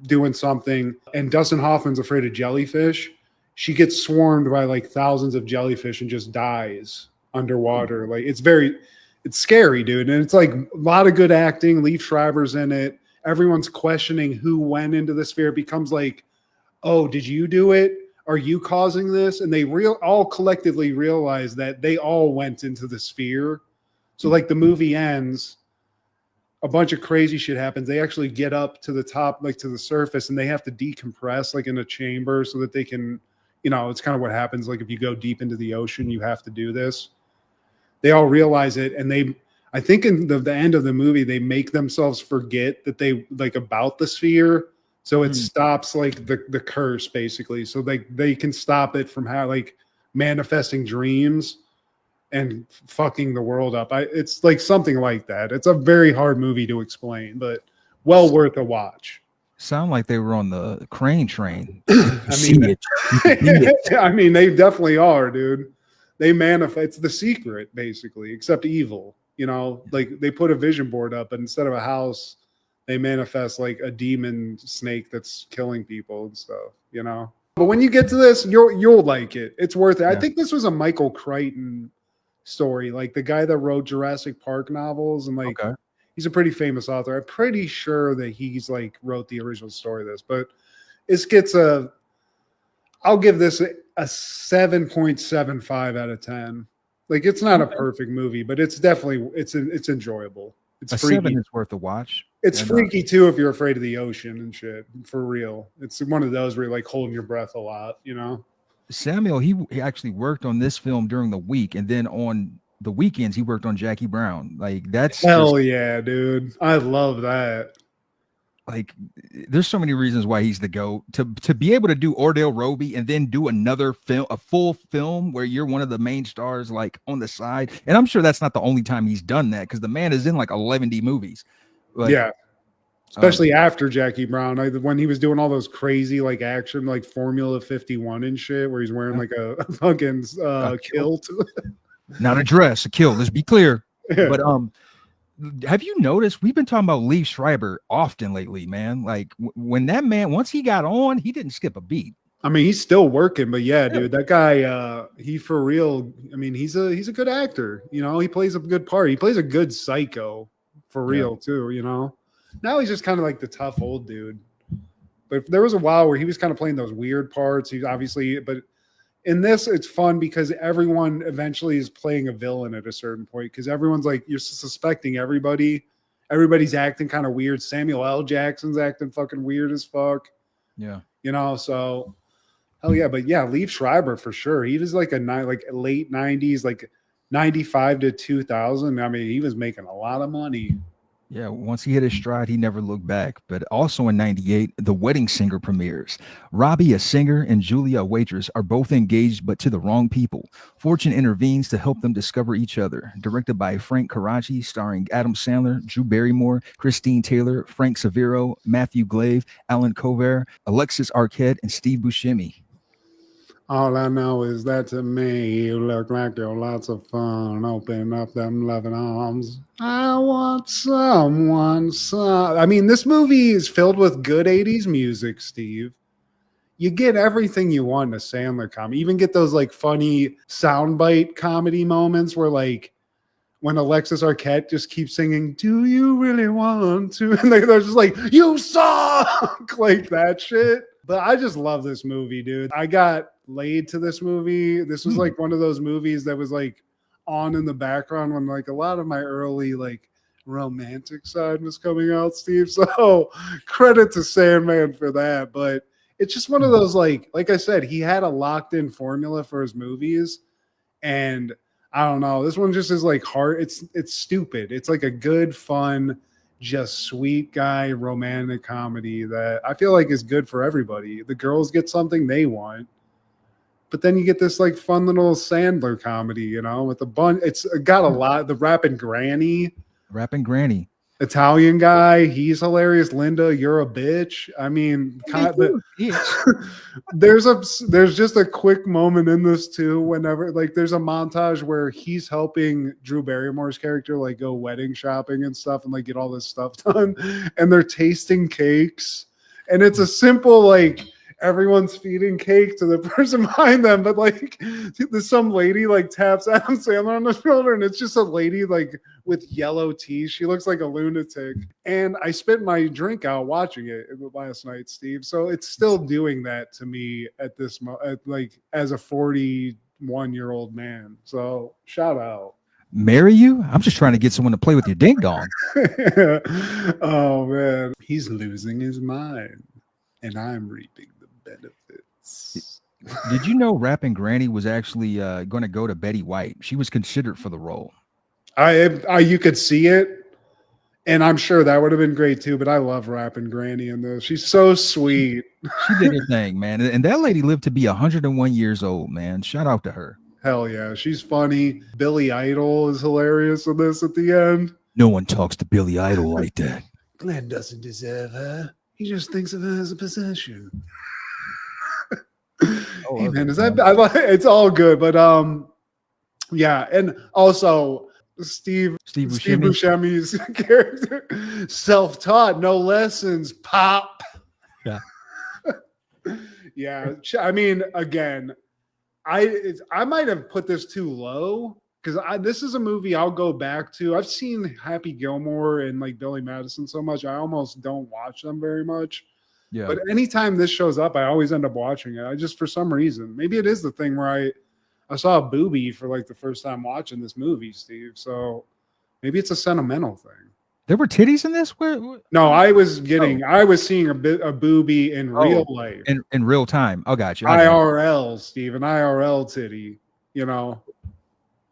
doing something, and Dustin Hoffman's afraid of jellyfish. She gets swarmed by like thousands of jellyfish and just dies underwater. Like it's scary, dude. And it's like a lot of good acting. Liev Schreiber's in it. Everyone's questioning who went into the sphere. It becomes like, oh, did you do it? Are you causing this? And they all collectively realize that they all went into the sphere. So like the movie ends, a bunch of crazy shit happens. They actually get up to the top, like to the surface, and they have to decompress like in a chamber so that they can, it's kind of what happens. Like if you go deep into the ocean, you have to do this. They all realize it. And I think in the end of the movie, they make themselves forget that they like about the sphere. So it stops like the curse basically. So they can stop it from manifesting dreams and fucking the world up. It's like something like that. It's a very hard movie to explain, but well worth a watch. Sound like they were on the Crane train. I mean, they definitely are, dude. They manifest. It's The Secret, basically, except evil. Like they put a vision board up, but instead of a house, they manifest like a demon snake that's killing people and stuff. But when you get to this, you'll like it. It's worth it. Yeah. I think this was a Michael Crichton story. Like the guy that wrote Jurassic Park novels, and like Okay. he's a pretty famous author. I'm pretty sure that he's like wrote the original story of this, but this gets I'll give this a 7.75 out of 10. Like it's not a perfect movie, but it's definitely it's enjoyable. It's A freaky. 7 is worth a watch. It's And, freaky too if you're afraid of the ocean and shit. For real, it's one of those where you're like holding your breath a lot. You know, Samuel, he actually worked on this film during the week, and then on the weekends he worked on Jackie Brown. Like that's hell just, yeah, dude. I love that. like there's so many reasons why he's the GOAT. To be able to do Ordell Roby and then do another film, a full film where you're one of the main stars, like on the side. And I'm sure that's not the only time he's done that, because the man is in like 11 movies. Like, Yeah, especially after Jackie Brown, when he was doing all those crazy like action, like Formula 51 and shit, where he's wearing like a fucking kilt. not a dress, a kill. Let's be clear. Yeah. But have you noticed we've been talking about Lee Schreiber often lately, man? Like when that man, once he got on, he didn't skip a beat. I mean, he's still working, but yeah, dude, that guy, he for real. I mean, he's a good actor. You know, he plays a good part. He plays a good psycho for real too. You know, now he's just kind of like the tough old dude. But there was a while where he was kind of playing those weird parts. He's obviously, but in this, it's fun because everyone eventually is playing a villain at a certain point, because everyone's like, you're suspecting everybody. Everybody's acting kind of weird. Samuel L. Jackson's acting fucking weird as fuck. Yeah. You know, so hell yeah. But yeah, Liev Schreiber for sure. He was like late 90s, like 95 to 2000. I mean, he was making a lot of money. Yeah, once he hit his stride, he never looked back. But also in 98, The Wedding Singer premieres. Robbie, a singer, and Julia, a waitress, are both engaged, but to the wrong people. Fortune intervenes to help them discover each other. Directed by Frank Karachi, starring Adam Sandler, Drew Barrymore, Christine Taylor, Frank Severo, Matthew Glave, Alan Cover, Alexis Arquette, and Steve Buscemi. All I know is that to me, you look like you're lots of fun. Open up them loving arms. I want someone. I mean, this movie is filled with good 80s music, Steve. You get everything you want in a Sandler comedy. You even get those like funny soundbite comedy moments where like when Alexis Arquette just keeps singing, "Do you really want to?" And they're just like, "You suck!" Like that shit. But I just love this movie, dude. I got laid to this movie. This was like one of those movies that was like on in the background when like a lot of my early like romantic side was coming out, Steve. So credit to Sandman for that. But it's just one of those like I said, he had a locked in formula for his movies. And I don't know, this one just is like hard. It's stupid. It's like a good, fun, just sweet guy romantic comedy that I feel like is good for everybody. The girls get something they want, but then you get this like fun little Sandler comedy, you know, with a bunch. It's got a lot. The Rapping Granny, Italian guy, he's hilarious. Linda, you're a bitch. I mean, there's just a quick moment in this too. Whenever like there's a montage where he's helping Drew Barrymore's character like go wedding shopping and stuff and like get all this stuff done, and they're tasting cakes, and it's a simple like everyone's feeding cake to the person behind them, but like there's some lady like taps Adam Sandler on the shoulder, and it's just a lady like with yellow teeth. She looks like a lunatic, and I spit my drink out watching it last night, Steve. So it's still doing that to me at this like as a 41-year-old man. So shout out. Marry you? I'm just trying to get someone to play with your ding dong. Oh man, he's losing his mind, and I'm reaping the benefits. Did you know Rapping Granny was actually going to go to Betty White? She was considered for the role. You could see it, and I'm sure that would have been great too. But I love Rapping Granny in this. She's so sweet. She did her thing, man, and that lady lived to be 101 years old, man. Shout out to her. Hell yeah, she's funny. Billy Idol is hilarious in this at the end. No one talks to Billy Idol like that. Glenn doesn't deserve her. He just thinks of her as a possession. Oh, hey, man, it's all good, but yeah, and also Steve Buscemi's character, self-taught, no lessons, pop. Yeah. Yeah, I mean, again, I might have put this too low because this is a movie I'll go back to. I've seen Happy Gilmore and like Billy Madison so much, I almost don't watch them very much. Yeah. But anytime this shows up, I always end up watching it. I just, for some reason, maybe it is the thing where I saw a boobie for like the first time watching this movie, Steve. So maybe it's a sentimental thing. There were titties in this? Where? No, I was seeing a boobie in real life. In real time. Oh, got you. IRL, Steve, an IRL titty, you know.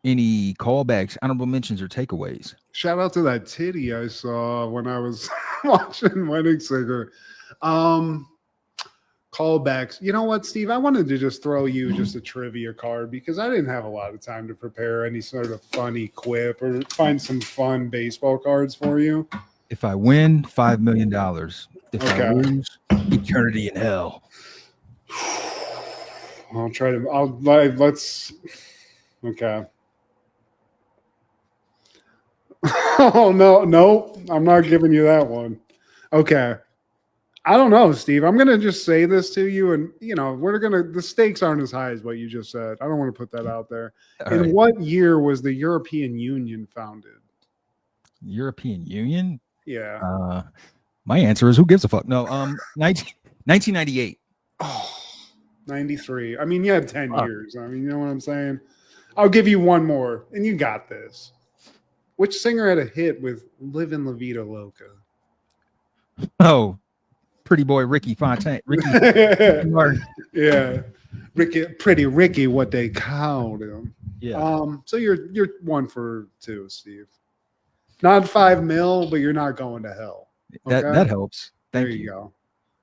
Any callbacks, honorable mentions, or takeaways? Shout out to that titty I saw when I was watching Wedding Singer. Callbacks. You know what, Steve? I wanted to just throw you just a trivia card because I didn't have a lot of time to prepare any sort of funny quip or find some fun baseball cards for you. If I win, $5 million. If I lose, eternity in hell. Let's. Okay. Oh, no, I'm not giving you that one. Okay. I don't know, Steve. I'm going to just say this to you, and, you know, the stakes aren't as high as what you just said. I don't want to put that out there. In what year was the European Union founded? European Union? Yeah. My answer is who gives a fuck? No, 1998. Oh, 93. I mean, you had 10 years. I mean, you know what I'm saying? I'll give you one more, and you got this. Which singer had a hit with Livin' La Vida Loca? Oh, pretty boy Ricky Fontaine. Ricky Martin. Yeah. Pretty Ricky, what they called him. Yeah. So you're 1 for 2, Steve. Not $5 million, but you're not going to hell. Okay? That helps. Thank you. There you go.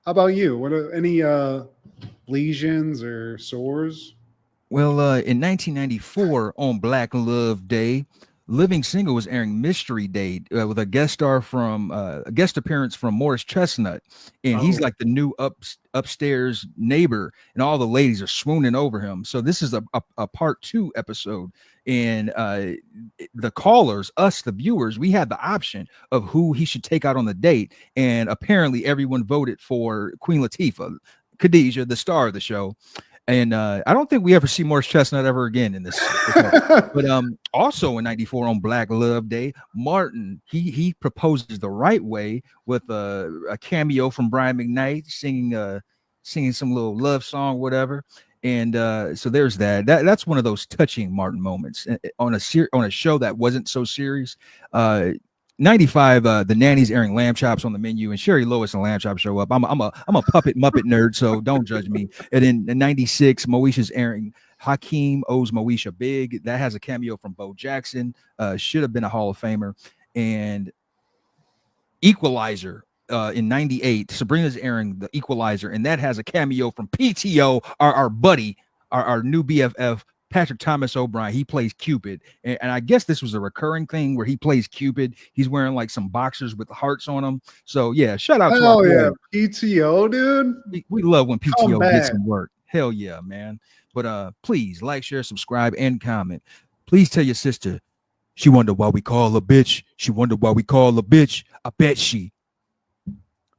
How about you? What any lesions or sores? Well, in 1994 on Black Love Day, Living Single was airing Mystery Date with a guest appearance from Morris Chestnut, and he's like the new upstairs neighbor, and all the ladies are swooning over him. So this is a part 2 episode, and the callers, us the viewers, we had the option of who he should take out on the date, and apparently everyone voted for Queen Latifah, Khadijah, the star of the show. And I don't think we ever see Morris Chestnut ever again in this. But also in 94 on Black Love Day, Martin, he proposes the right way with a cameo from Brian McKnight singing some little love song, whatever. And so there's that's one of those touching Martin moments on a show that wasn't so serious. 95, the nanny's airing lamb chops on the menu, and Sherry Lois and lamb chops show up. I'm a puppet Muppet nerd, so don't judge me. And in 96, Moesha's airing Hakeem Owes Moesha Big. That has a cameo from Bo Jackson. Should have been a Hall of Famer. And Equalizer in 98, Sabrina's airing the Equalizer, and that has a cameo from PTO, our buddy, our new BFF. Patrick Thomas O'Brien, he plays Cupid, and I guess this was a recurring thing where he plays Cupid. He's wearing like some boxers with hearts on them. So yeah, shout out to our PTO, dude. We love when PTO gets some work. Hell yeah, man. But please like, share, subscribe, and comment. Please tell your sister she wonder why we call her bitch. She wonder why we call her bitch. I bet she.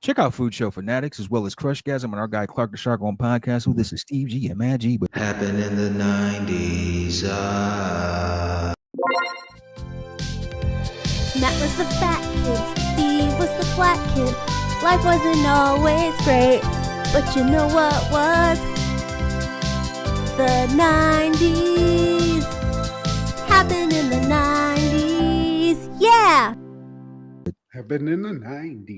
Check out Food Show Fanatics as well as Crushgasm and our guy Clark the Shark on podcast. Who this is Steve G and Mad G. But happened in the 90s. Matt was the fat kid, Steve was the black kid. Life wasn't always great, but you know what was? The 90s. Happened in the 90s. Yeah! Happened in the 90s.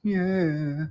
Yeah.